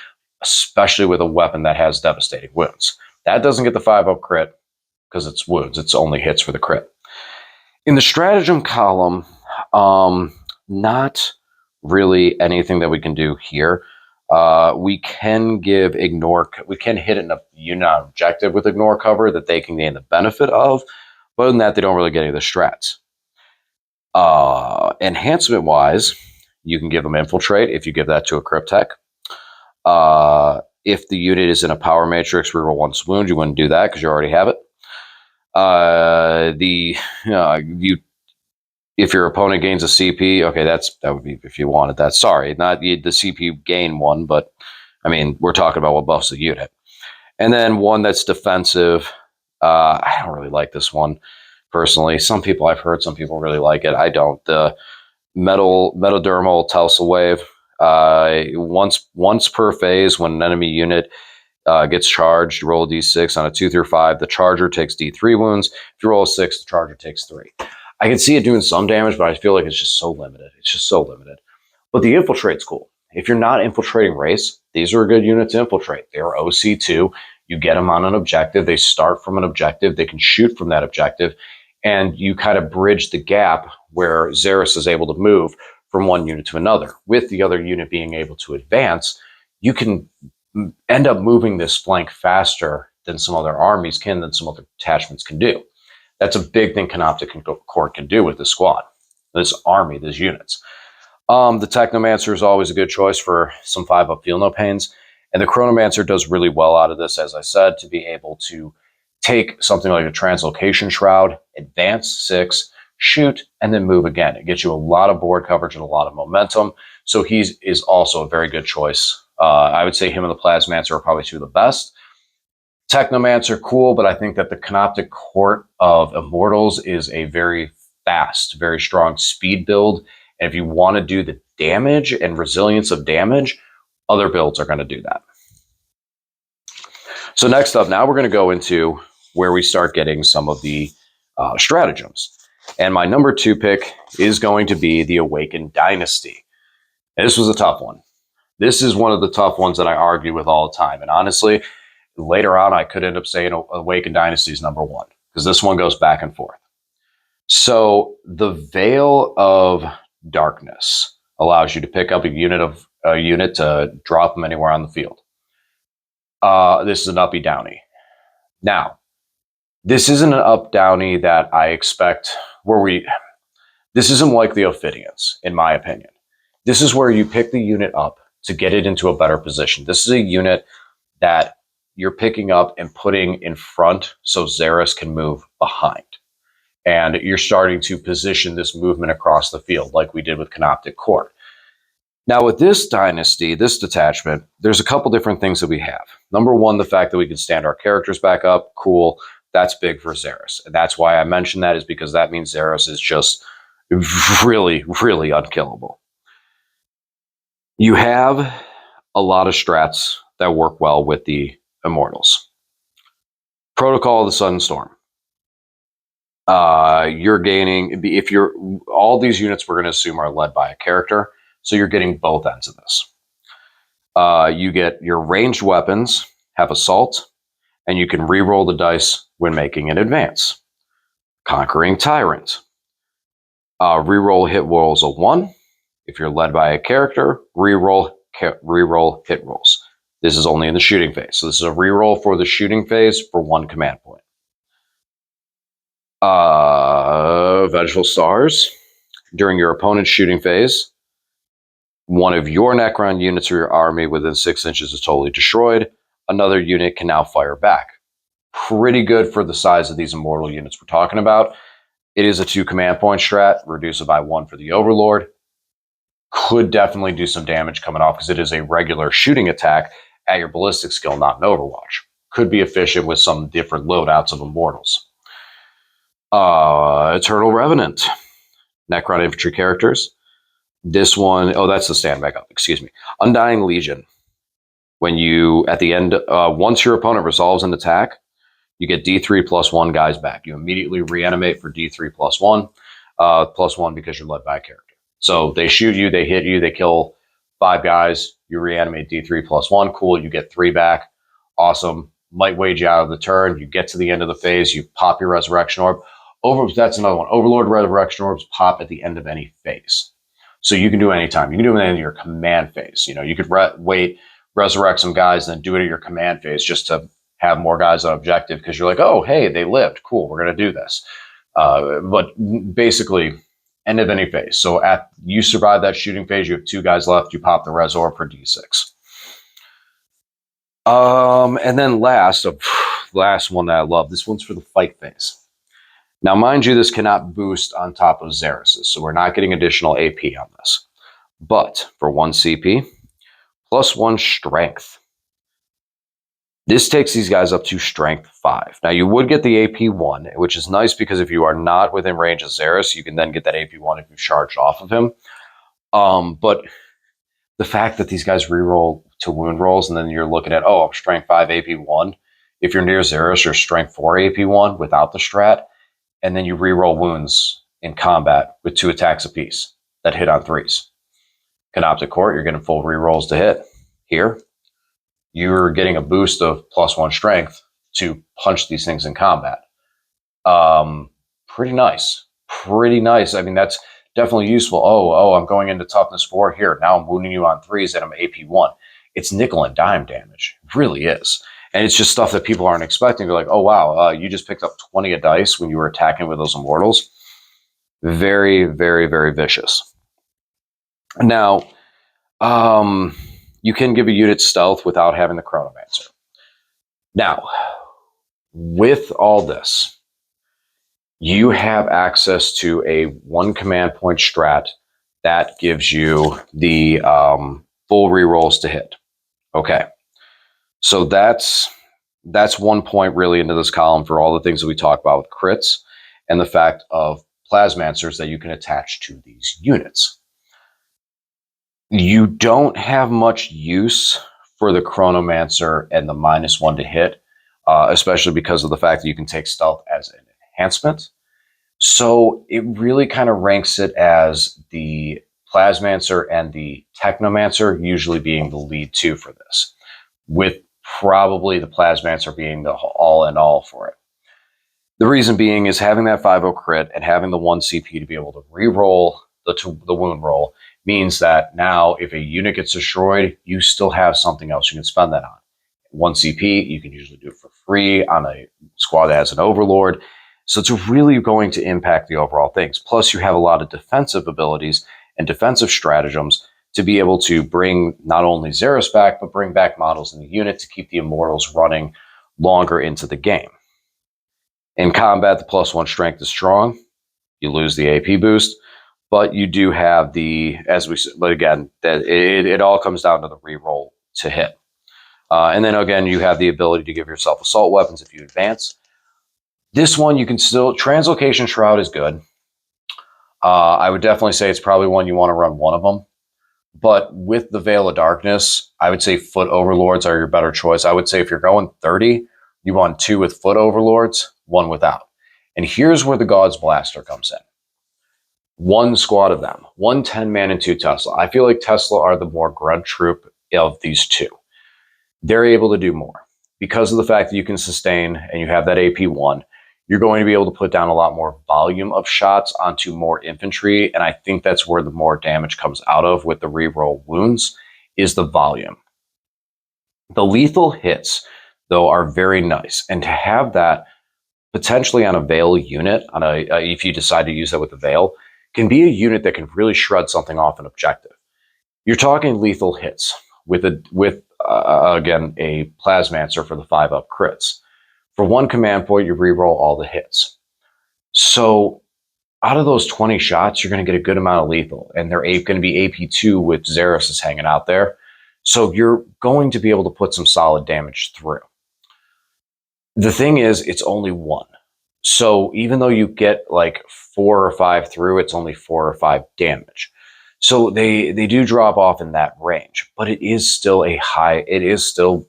especially with a weapon that has devastating wounds. That doesn't get the 5-up crit because it's wounds. It's only hits for the crit. In the stratagem column, not really anything that we can do here. We can hit a unit on objective with ignore cover that they can gain the benefit of. But other than that, they don't really get any of the strats. Enhancement wise, you can give them infiltrate if you give that to a Cryptek. If the unit is in a power matrix, reroll 1 wound, you wouldn't do that because you already have it. If your opponent gains a CP, okay, that would be if you wanted that. Sorry, not the CP gain 1, but I mean, we're talking about what buffs the unit. And then one that's defensive. I don't really like this one personally. I've heard some people really like it. I don't. The Metadermal Telsa Wave. Once per phase, when an enemy unit gets charged, you roll a d6 on a 2 through 5. The charger takes d3 wounds. If you roll a 6, the charger takes 3. I can see it doing some damage, but I feel like it's just so limited. But the infiltrate's cool. If you're not infiltrating race, these are a good unit to infiltrate. They're OC2. You get them on an objective. They start from an objective. They can shoot from that objective. And you kind of bridge the gap where Xeris is able to move from one unit to another. With the other unit being able to advance, you can end up moving this flank faster than some other armies can, than some other detachments can do. That's a big thing Canoptek Court can do with this squad, this army, these units. The Technomancer is always a good choice for some 5-up Feel No Pains. And the Chronomancer does really well out of this, as I said, to be able to take something like a Translocation Shroud, advance 6, shoot, and then move again. It gets you a lot of board coverage and a lot of momentum. So he is also a very good choice. I would say him and the Plasmancer are probably two of the best. Technomancer, cool, but I think that the Canoptek Court of Immortals is a very fast, very strong speed build. And if you want to do the damage and resilience of damage, other builds are going to do that. So next up, now we're going to go into where we start getting some of the stratagems. And my number 2 pick is going to be the Awaken Dynasty. And this was a tough one. This is one of the tough ones that I argue with all the time. And honestly, later on, I could end up saying Awaken Dynasty is number 1 because this one goes back and forth. So the Veil of Darkness allows you to pick up a unit to drop them anywhere on the field. This is an uppy downy. Now, this isn't an up downy that I expect this isn't like the Ophidians, in my opinion. This is where you pick the unit up to get it into a better position. This is a unit that you're picking up and putting in front so Xeris can move behind. And you're starting to position this movement across the field like we did with Canoptek Court. Now with this dynasty, this detachment, there's a couple different things that we have. Number 1, the fact that we can stand our characters back up, cool. That's big for Xeris. And that's why I mentioned that, is because that means Xeris is just really, really unkillable. You have a lot of strats that work well with the Immortals. Protocol of the Sudden Storm. You're gaining, all these units we're going to assume are led by a character, so you're getting both ends of this. You get your ranged weapons, have assault, and you can re-roll the dice when making an advance. Conquering Tyrant. Re-roll hit rolls of 1. If you're led by a character, re-roll hit rolls. This is only in the shooting phase. So this is a re-roll for the shooting phase for 1 command point. Vengeful Stars. During your opponent's shooting phase, one of your Necron units or your army within 6 inches is totally destroyed. Another unit can now fire back. Pretty good for the size of these immortal units we're talking about. It is a 2 command point strat, reduce it by 1 for the Overlord. Could definitely do some damage coming off because it is a regular shooting attack at your ballistic skill, not an Overwatch. Could be efficient with some different loadouts of Immortals. Eternal Revenant. Necron infantry characters. This one, that's the stand back up, excuse me. Undying Legion. When you, at the end, once your opponent resolves an attack, you get D3 plus 1 guys back. You immediately reanimate for D3 plus 1, plus 1 because you're led by a character. So they shoot you, they hit you, they kill 5 guys, you reanimate D3 plus 1, cool, you get 3 back, awesome. Might wage you out of the turn, you get to the end of the phase, you pop your Resurrection Orb. That's another one. Overlord Resurrection Orbs pop at the end of any phase. So you can do it anytime. You can do it at the end of your command phase. You could wait, resurrect some guys, then do it at your command phase just to have more guys on objective because you're like, oh, hey, they lived. Cool, we're going to do this. But basically, end of any phase. So you survive that shooting phase, you have 2 guys left, you pop the Res Orb for D6. And then last one that I love, this one's for the fight phase. Now, mind you, this cannot boost on top of Xeris's, so we're not getting additional AP on this. But for 1 CP, plus 1 strength. This takes these guys up to strength 5. Now, you would get the AP 1, which is nice because if you are not within range of Xeris, you can then get that AP 1 if you charged off of him. But the fact that these guys reroll to wound rolls and then you're looking at, I'm strength 5 AP 1. If you're near Xeris, you're strength 4 AP 1 without the strat. And then you reroll wounds in combat with 2 attacks apiece that hit on 3s. Canoptek Court, you're getting full rerolls to hit. Here, you're getting a boost of plus 1 strength to punch these things in combat. Pretty nice. Pretty nice. I mean, that's definitely useful. I'm going into toughness 4 here. Now I'm wounding you on 3s and I'm AP 1. It's nickel and dime damage. It really is. And it's just stuff that people aren't expecting. They're like, oh, wow, you just picked up 20 a dice when you were attacking with those Immortals. Very, very, very vicious. Now, you can give a unit stealth without having the Chronomancer. Now, with all this, you have access to a 1 command point strat that gives you the full rerolls to hit. Okay, so that's 1 point really into this column for all the things that we talk about with crits and the fact of plasmancers that you can attach to these units. You don't have much use for the Chronomancer and the -1 to hit, especially because of the fact that you can take stealth as an enhancement. So it really kind of ranks it as the Plasmancer and the Technomancer usually being the lead two for this, with probably the Plasmancer being the all in all for it. The reason being is having that 5/0 crit and having the 1 CP to be able to re-roll the wound roll means that now if a unit gets destroyed, you still have something else you can spend that on. 1 CP, you can usually do it for free on a squad that has an overlord. So it's really going to impact the overall things. Plus, you have a lot of defensive abilities and defensive stratagems to be able to bring not only Xeris back, but bring back models in the unit to keep the Immortals running longer into the game. In combat, the +1 strength is strong. You lose the AP boost, but you do have the, as we said, but again, that it all comes down to the reroll to hit. And then again, you have the ability to give yourself assault weapons if you advance. This one, you can still, Translocation Shroud is good. I would definitely say it's probably one you want to run one of them. But with the Veil of Darkness, I would say Foot Overlords are your better choice. I would say if you're going 30, you want 2 with Foot Overlords, 1 without. And here's where the God's Blaster comes in. 1 squad of them, 1 10-man and 2 Tesla. I feel like Tesla are the more grunt troop of these two. They're able to do more. Because of the fact that you can sustain and you have that AP1, you're going to be able to put down a lot more volume of shots onto more infantry, and I think that's where the more damage comes out of with the reroll wounds, is the volume. The lethal hits, though, are very nice, and to have that potentially on a Veil unit, on if you decide to use that with the Veil, can be a unit that can really shred something off an objective. You're talking lethal hits with again a Plasmancer for the 5-up crits. For 1 command point, you reroll all the hits. So out of those 20 shots, you're going to get a good amount of lethal, and they're going to be AP2 with Xeris is hanging out there. So you're going to be able to put some solid damage through. The thing is, it's only 1. So even though you get like 4 or 5 through, it's only 4 or 5 damage. So they do drop off in that range, but it is still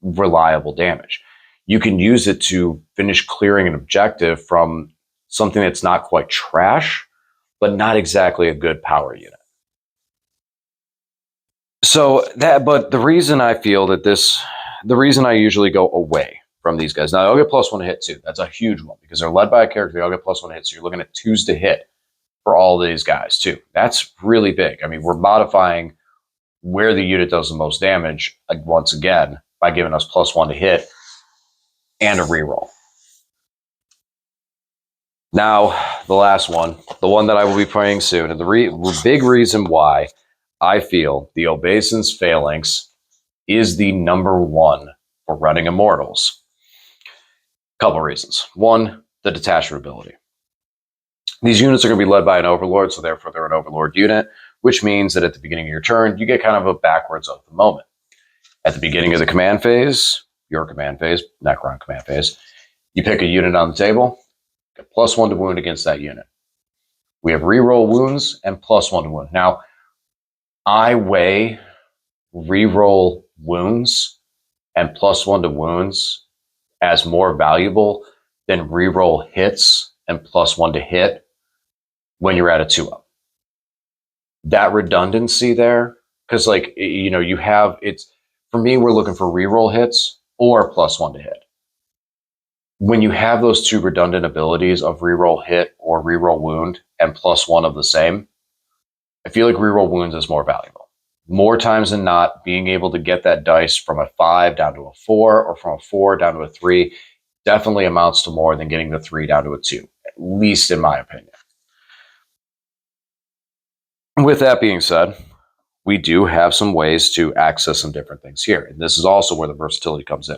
reliable damage. You can use it to finish clearing an objective from something that's not quite trash, but not exactly a good power unit. But the reason I feel that the reason I usually go away from these guys, now they'll get +1 to hit too. That's a huge one because they're led by a character. They all get +1 to hit, so you're looking at 2s to hit for all of these guys too. That's really big. I mean, we're modifying where the unit does the most damage once again by giving us +1 to hit and a reroll. Now, the last one, the one that I will be playing soon, and the big reason why I feel the Obeisance Phalanx is the #1 for running Immortals. Couple reasons. 1, the detachment ability. These units are going to be led by an Overlord, so therefore they're an Overlord unit, which means that at the beginning of your turn, you get kind of a backwards of the moment. At the beginning of the command phase, your command phase, Necron command phase, you pick a unit on the table, get +1 to wound against that unit. We have reroll wounds and +1 to wound. Now, I weigh reroll wounds and +1 to wounds as more valuable than reroll hits and +1 to hit when you're at a 2-up. That redundancy there, because you have it's for me, we're looking for reroll hits or +1 to hit. When you have those 2 redundant abilities of reroll hit or reroll wound and +1 of the same, I feel like reroll wounds is more valuable. More times than not, being able to get that dice from a 5 down to a 4 or from a 4 down to a 3 definitely amounts to more than getting the 3 down to a 2, at least in my opinion. With that being said, we do have some ways to access some different things here. And this is also where the versatility comes in.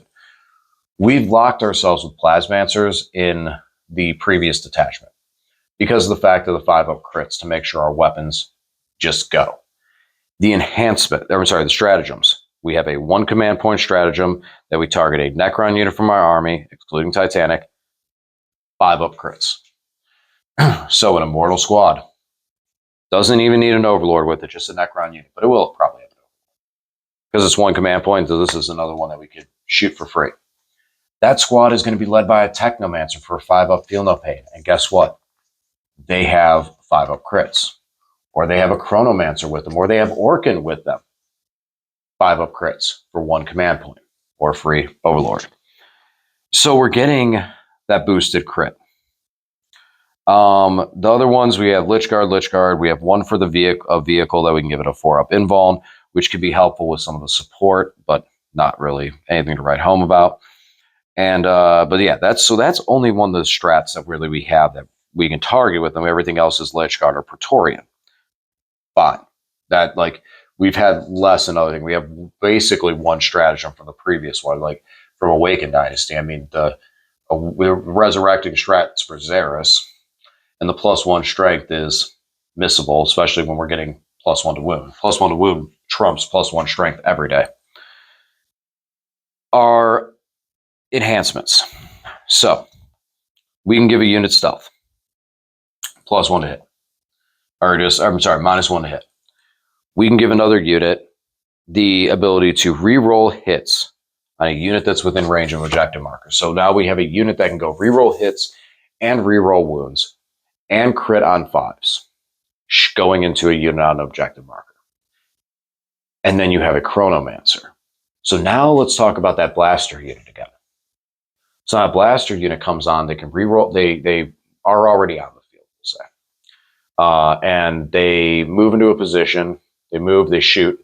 We've locked ourselves with Plasmancers in the previous detachment because of the fact of the 5-up crits to make sure our weapons just go. The the stratagems. We have a 1 command point stratagem that we target a Necron unit from our army, excluding Titanic, 5-up crits. So an Immortal squad doesn't even need an Overlord with it, just a Necron unit, but it will probably have it because it's 1 command point, so this is another one that we could shoot for free. That squad is going to be led by a Technomancer for a 5-up Feel No Pain, and guess what? They have 5-up crits, or they have a Chronomancer with them, or they have Orkin with them. 5-up crits for 1 command point, or free Overlord. So we're getting that boosted crit. The other ones, we have Lich Guard. We have 1 for the vehicle that we can give it a 4-up invuln, which could be helpful with some of the support, but not really anything to write home about. And but yeah, that's only one of the strats that really we have that we can target with them. Everything else is Lich Guard or Praetorian. Fine. That, like, we've had less another thing. We have basically 1 stratagem from the previous one, like from Awaken Dynasty. I mean, we're resurrecting strats for Xeris, and the +1 strength is missable, especially when we're getting +1 to wound. +1 to wound trumps +1 strength every day. Our enhancements. So we can give a unit stealth, +1 to hit, or just, I'm sorry, -1 to hit. We can give another unit the ability to re-roll hits on a unit that's within range of objective markers. So now we have a unit that can go re-roll hits and re-roll wounds and crit on 5s, going into a unit on an objective marker. And then you have a Chronomancer. So now let's talk about that blaster unit again. So that blaster unit comes on, they can re-roll, they are already on the field, we'll say. And they move into a position, they move, they shoot,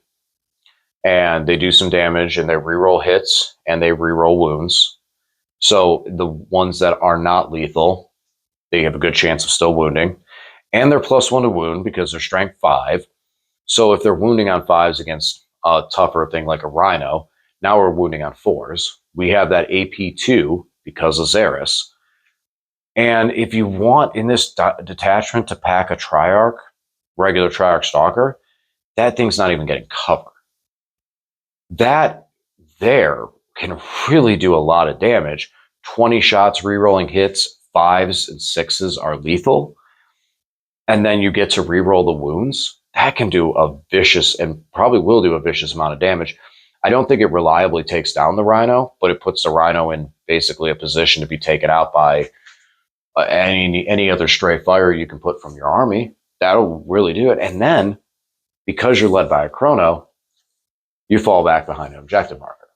and they do some damage, and they reroll hits, and they reroll wounds. So the ones that are not lethal, they have a good chance of still wounding. And they're +1 to wound because they're strength 5. So if they're wounding on 5s against a tougher thing like a Rhino, now we're wounding on 4s. We have that AP2 because of Xeris. And if you want in this detachment to pack a Triarch, regular Triarch Stalker, that thing's not even getting cover. That there can really do a lot of damage. 20 shots re-rolling hits, 5s and 6s are lethal. And then you get to re-roll the wounds. That can do a vicious, and probably will do a vicious amount of damage. I don't think it reliably takes down the Rhino, but it puts the Rhino in basically a position to be taken out by any other stray fire you can put from your army. That'll really do it. And then, because you're led by a Chrono, you fall back behind an objective marker.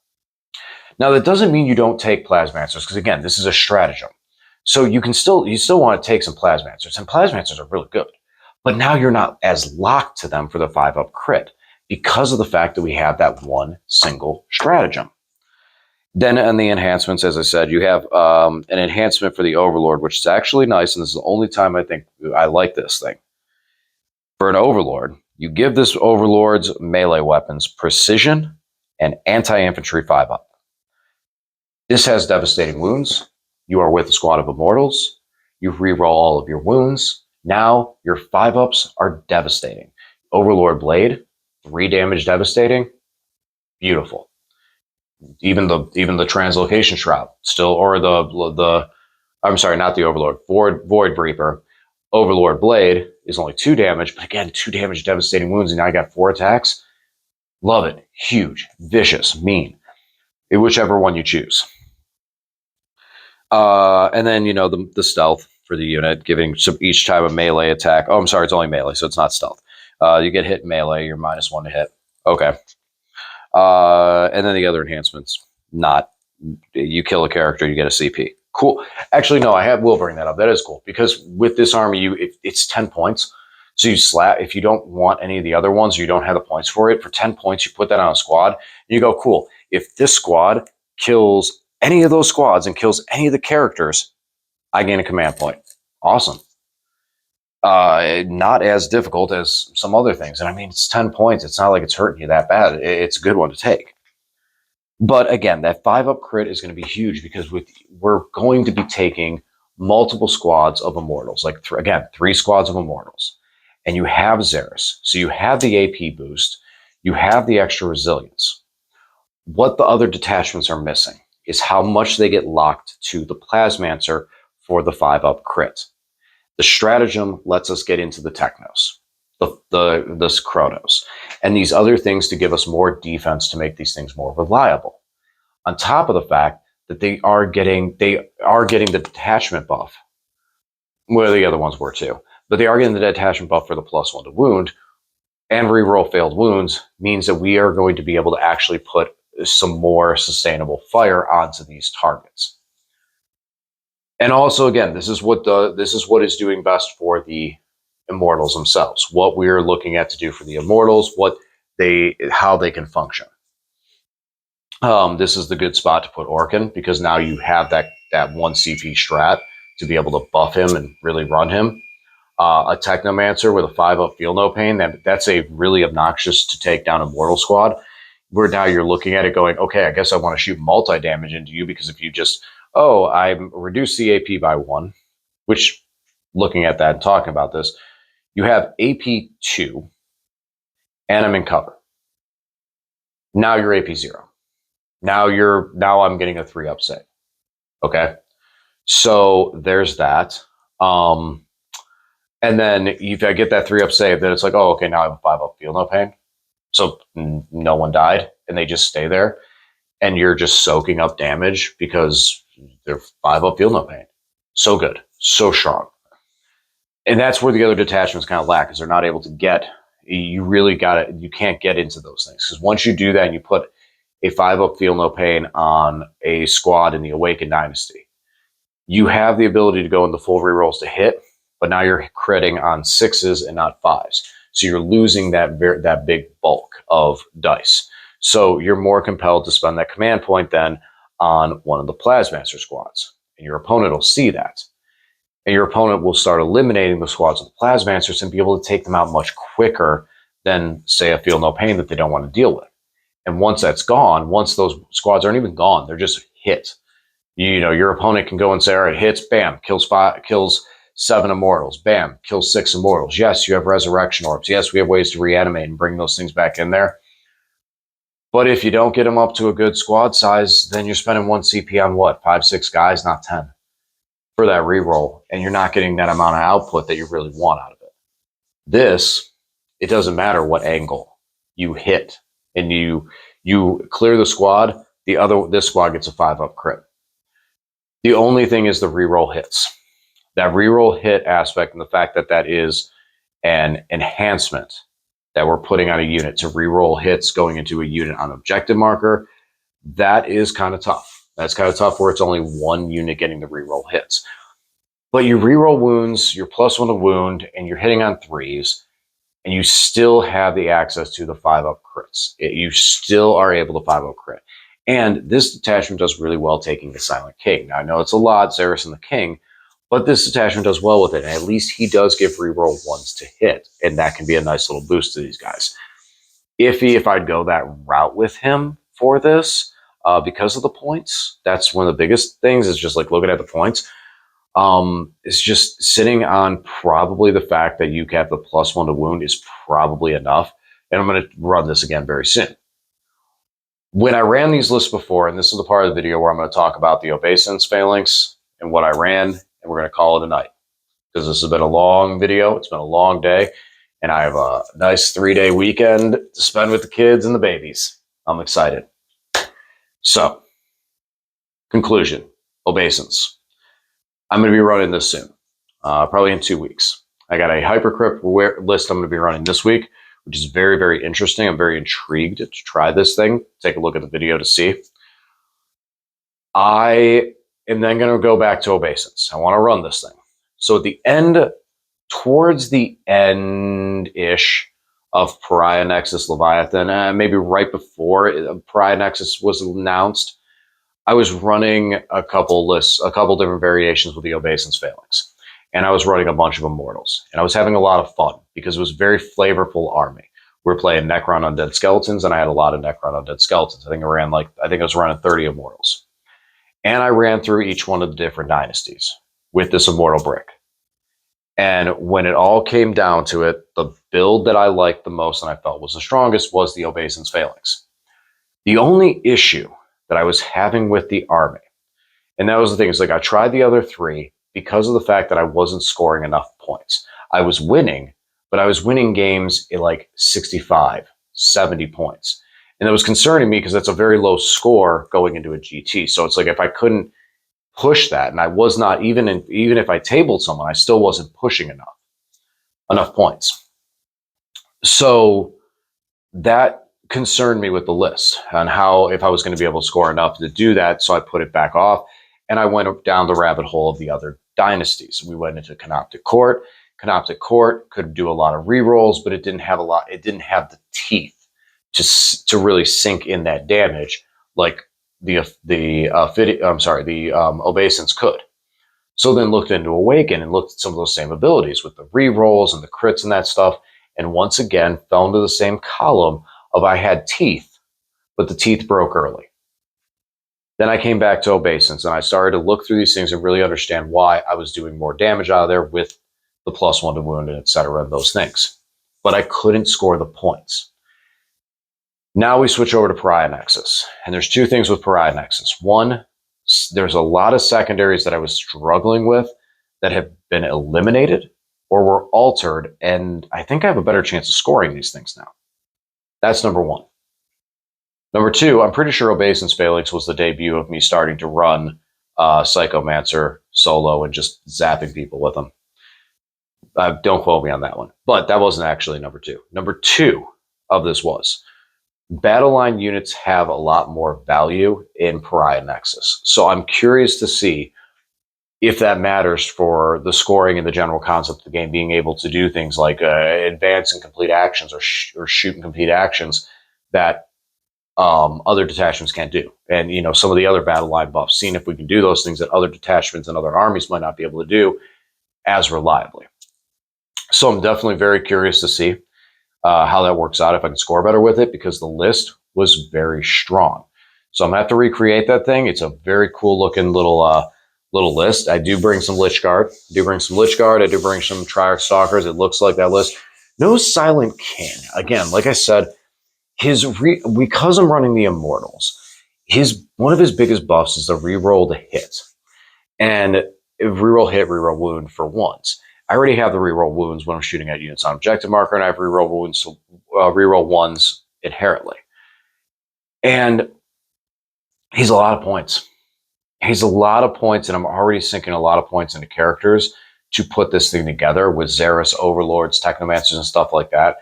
Now, that doesn't mean you don't take Plasmancers, because again, this is a stratagem. So you still want to take some Plasmancers, and Plasmancers are really good. But now you're not as locked to them for the 5-up crit because of the fact that we have that 1 single stratagem. Then on the enhancements, as I said, you have an enhancement for the Overlord, which is actually nice, and this is the only time I think I like this thing. For an Overlord, you give this Overlord's melee weapons precision and anti-infantry 5-up. This has devastating wounds. You are with a squad of Immortals. You reroll all of your wounds. Now your 5-ups are devastating. Overlord Blade, 3 damage devastating. Beautiful. Even the Translocation Shroud still, or the I'm sorry, not the Overlord, Void Reaper. Overlord Blade is only 2 damage, but again, 2 damage devastating wounds, and now I got 4 attacks. Love it. Huge, vicious, mean. Whichever one you choose. And then, the stealth for the unit, giving each time a melee attack. Oh, I'm sorry, it's only melee, so it's not stealth. You get hit in melee, you're -1 to hit. Okay. And then the other enhancements, you kill a character, you get a CP. Cool. Actually, no, will bring that up. That is cool, because with this army, it's 10 points. So if you don't want any of the other ones, or you don't have the points for it, for 10 points, you put that on a squad, and you go, cool. If this squad kills any of those squads and kills any of the characters, I gain a command point. Awesome. not as difficult as some other things. And I mean, it's 10 points. It's not like it's hurting you that bad. It's a good one to take. But again, that 5-up crit is going to be huge because we're going to be taking multiple squads of Immortals. Like, again, 3 squads of Immortals. And you have Xeris. So you have the AP boost. You have the extra resilience. What the other detachments are missing is how much they get locked to the Plasmancer for the 5-up crit. The stratagem lets us get into the Technos, the Chronos, and these other things to give us more defense to make these things more reliable. On top of the fact that they are getting the detachment buff. Well, the other ones were too, but they are getting the detachment buff for the +1 to wound, and reroll failed wounds means that we are going to be able to actually put some more sustainable fire onto these targets. And also, again, this is what is doing best for the Immortals themselves. What we're looking at to do for the Immortals, how they can function. This is the good spot to put Orkin because now you have that 1 CP strat to be able to buff him and really run him. A Technomancer with a 5-up Feel No Pain, that's a really obnoxious to take down Immortal squad. Where now you're looking at it going, okay, I guess I want to shoot multi-damage into you because if you just, I reduce the AP by 1, which, looking at that and talking about this, you have AP 2, and I'm in cover. Now you're AP 0. Now I'm getting a 3-up save. Okay? So there's that. And then if I get that 3-up save, then it's like, oh, okay, now I have a 5-up Feel No Pain. So no one died, and they just stay there. And you're just soaking up damage because they're 5-up Feel No Pain. So good. So strong. And that's where the other detachments kind of lack, is they're not able to get, you can't get into those things. Because once you do that and you put a 5-up Feel No Pain on a squad in the Awaken Dynasty, you have the ability to go into full rerolls to hit, but now you're critting on 6s and not 5s. So you're losing that big bulk of dice. So you're more compelled to spend that command point then on one of the Plasmancer squads. And your opponent will see that. And your opponent will start eliminating the squads of the Plasmancers and be able to take them out much quicker than, say, a Feel No Pain that they don't want to deal with. And once that's gone, once those squads aren't even gone, they're just hit. Your opponent can go and say, all right, hits, bam, kills 7 Immortals, bam, kills 6 Immortals. Yes, you have Resurrection Orbs. Yes, we have ways to reanimate and bring those things back in there. But if you don't get them up to a good squad size, then you're spending 1 CP on what? 5, 6 guys, not 10 for that reroll. And you're not getting that amount of output that you really want out of it. It doesn't matter what angle you hit and you clear the squad, this squad gets a 5-up crit. The only thing is the reroll hits. That reroll hit aspect and the fact that is an enhancement that we're putting on a unit to reroll hits going into a unit on objective marker, that is kind of tough. That's kind of tough where it's only 1 unit getting the reroll hits. But you reroll wounds, you're +1 to wound, and you're hitting on 3s, and you still have the access to the 5-up crits. You still are able to 5-up crit. And this detachment does really well taking the Silent King. Now, I know it's a lot, Xeris and the King, but this detachment does well with it. And at least he does give reroll 1s to hit, and that can be a nice little boost to these guys. If I'd go that route with him for this, because of the points, that's one of the biggest things, is just like looking at the points. It's just sitting on probably the fact that you have the +1 to wound is probably enough. And I'm going to run this again very soon. When I ran these lists before, and this is the part of the video where I'm going to talk about the Obeisance phalanx and what I ran, and we're going to call it a night. Because this has been a long video, it's been a long day, and I have a nice 3-day weekend to spend with the kids and the babies. I'm excited. So, conclusion, Obeisance. I'm going to be running this soon, probably in 2 weeks. I got a Hypercrypt list I'm going to be running this week, which is very, very interesting. I'm very intrigued to try this thing. Take a look at the video to see. I am then going to go back to Obeisance. I want to run this thing. So at the end, towards the end-ish of Pariah Nexus Leviathan, maybe right before Pariah Nexus was announced, I was running a couple different variations with the Obeisance phalanx. and I was running a bunch of Immortals, and I was having a lot of fun because it was a very flavorful army. We were playing Necron Undead Skeletons, and I had a lot of Necron Undead Skeletons. I think I was running 30 Immortals. And I ran through each one of the different dynasties with this Immortal brick. And when it all came down to it, the build that I liked the most and I felt was the strongest was the Obeisance Phalanx. The only issue that I was having with the army, and that was the thing, is like I tried the other three because of the fact that I wasn't scoring enough points. I was winning, but I was winning games at like 65, 70 points. And that was concerning me because that's a very low score going into a GT. So it's like if I couldn't push that, and I was not even if I tabled someone, I still wasn't pushing enough points. So that concerned me with the list and how if I was going to be able to score enough to do that. So I put it back off, and I went down the rabbit hole of the other dynasties. We went into Canoptek Court. Canoptek Court could do a lot of rerolls, but it didn't have the teeth to really sink in that damage like the Obeisance could. So then looked into Awaken and looked at some of those same abilities with the rerolls and the crits and that stuff, and once again fell into the same column of I had teeth, but the teeth broke early. Then I came back to Obeisance and I started to look through these things and really understand why I was doing more damage out of there with the +1 to wound and etc. and those things. But I couldn't score the points. Now we switch over to Pariah Nexus. And there's two things with Pariah Nexus. One, there's a lot of secondaries that I was struggling with that have been eliminated or were altered. And I think I have a better chance of scoring these things now. That's number one. Number two, I'm pretty sure Obeisance Phalanx was the debut of me starting to run Psychomancer solo and just zapping people with them. Don't quote me on that one. But that wasn't actually number two. Number two of this was battle line units have a lot more value in Pariah Nexus. So I'm curious to see if that matters for the scoring and the general concept of the game, being able to do things like advance and complete actions or shoot and complete actions that other detachments can't do. And, you know, some of the other battle line buffs, seeing if we can do those things that other detachments and other armies might not be able to do as reliably. So I'm definitely very curious to see how that works out, if I can score better with it, because the list was very strong. So I'm going to have to recreate that thing. It's a very cool looking little list. I do bring some Lich Guard. I do bring some Triarch Stalkers. It looks like that list. No Silent King. Again, like I said, because I'm running the Immortals, one of his biggest buffs is the reroll to hit. And reroll hit, reroll wound for ones. I already have the reroll wounds when I'm shooting at units on objective marker, and I have reroll wounds to reroll ones inherently. And he's a lot of points. He's a lot of points, and I'm already sinking a lot of points into characters to put this thing together with Xeris Overlords, Technomancers, and stuff like that.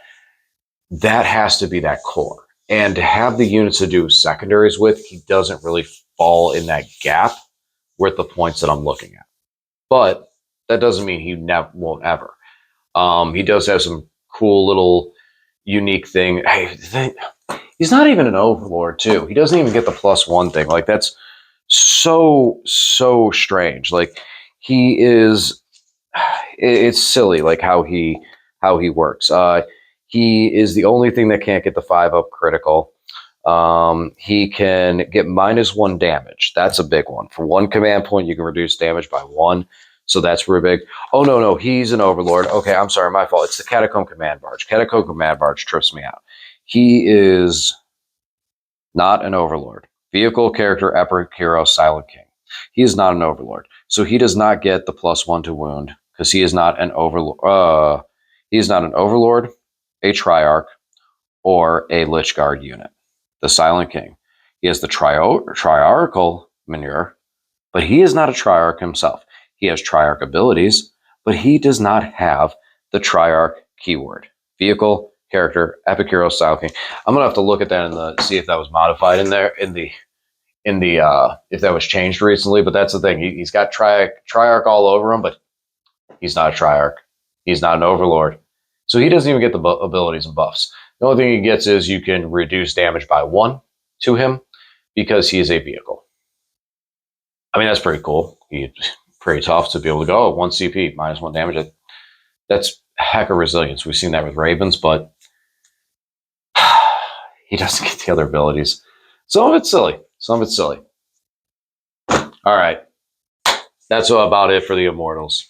That has to be that core. And to have the units to do secondaries with, he doesn't really fall in that gap with the points that I'm looking at. But that doesn't mean he won't ever. He does have some cool little unique thing. Hey, he's not even an Overlord, too. He doesn't even get the +1 thing. Like, that's so strange. Like, he is... It's silly, like, how he works. He is the only thing that can't get the 5-up critical. He can get -1 damage. That's a big one. For 1 command point, you can reduce damage by 1. So that's really big. Oh, no, he's an Overlord. Okay, I'm sorry, my fault. It's the Catacomb Command Barge. Catacomb Command Barge trips me out. He is not an Overlord. Vehicle character, Epic Hero, Silent King. He is not an Overlord. So he does not get the +1 to wound because he is not an Overlord. He is not an Overlord, a Triarch, or a Lich Guard unit. The Silent King. He has the Triarchal manure, but he is not a Triarch himself. He has Triarch abilities, but he does not have the Triarch keyword. Vehicle, character, Epic Hero, Silent King. I'm gonna have to look at that and see if that was modified in there if that was changed recently. But that's the thing. He's got Triarch all over him, but he's not a Triarch. He's not an Overlord, so he doesn't even get the abilities and buffs. The only thing he gets is you can reduce damage by 1 to him because he is a vehicle. I mean, that's pretty cool. pretty tough to be able to go 1 CP, -1 damage. That's heck of resilience. We've seen that with Ravens, but he doesn't get the other abilities. Some of it's silly. Some of it's silly. All right. That's about it for the Immortals.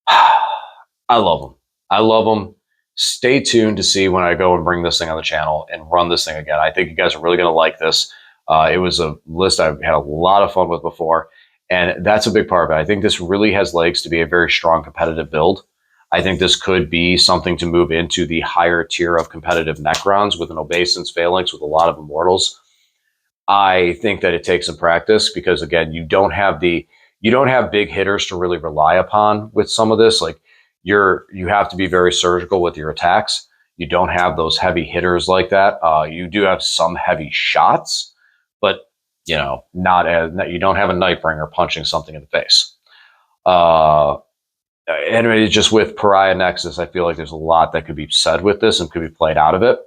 I love them. I love them. Stay tuned to see when I go and bring this thing on the channel and run this thing again. I think you guys are really going to like this. It was a list I've had a lot of fun with before, and that's a big part of it. I think this really has legs to be a very strong competitive build. I think this could be something to move into the higher tier of competitive Necrons with an Obeisance Phalanx with a lot of Immortals. I think that it takes some practice because, again, you don't have big hitters to really rely upon with some of this. Like you have to be very surgical with your attacks. You don't have those heavy hitters like that. You do have some heavy shots, but you don't have a Nightbringer punching something in the face. Anyway, just with Pariah Nexus, I feel like there's a lot that could be said with this and could be played out of it.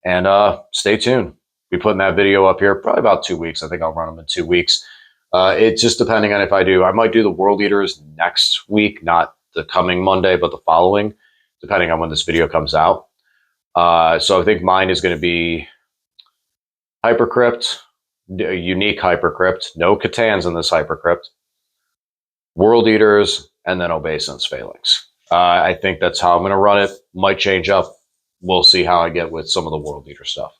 And stay tuned. Be putting that video up here probably about 2 weeks. I think I'll run them in 2 weeks. It's just depending on if I might do the World Eaters next week, not the coming Monday, but the following, depending on when this video comes out. So I think mine is going to be Hypercrypt, a unique Hypercrypt, no Catans in this Hypercrypt, World Eaters, and then Obeisance Phalanx. I think that's how I'm going to run it. Might change up. We'll see how I get with some of the World Eater stuff.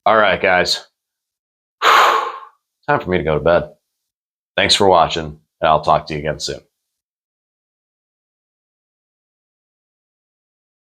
All right, guys. Time for me to go to bed. Thanks for watching, and I'll talk to you again soon.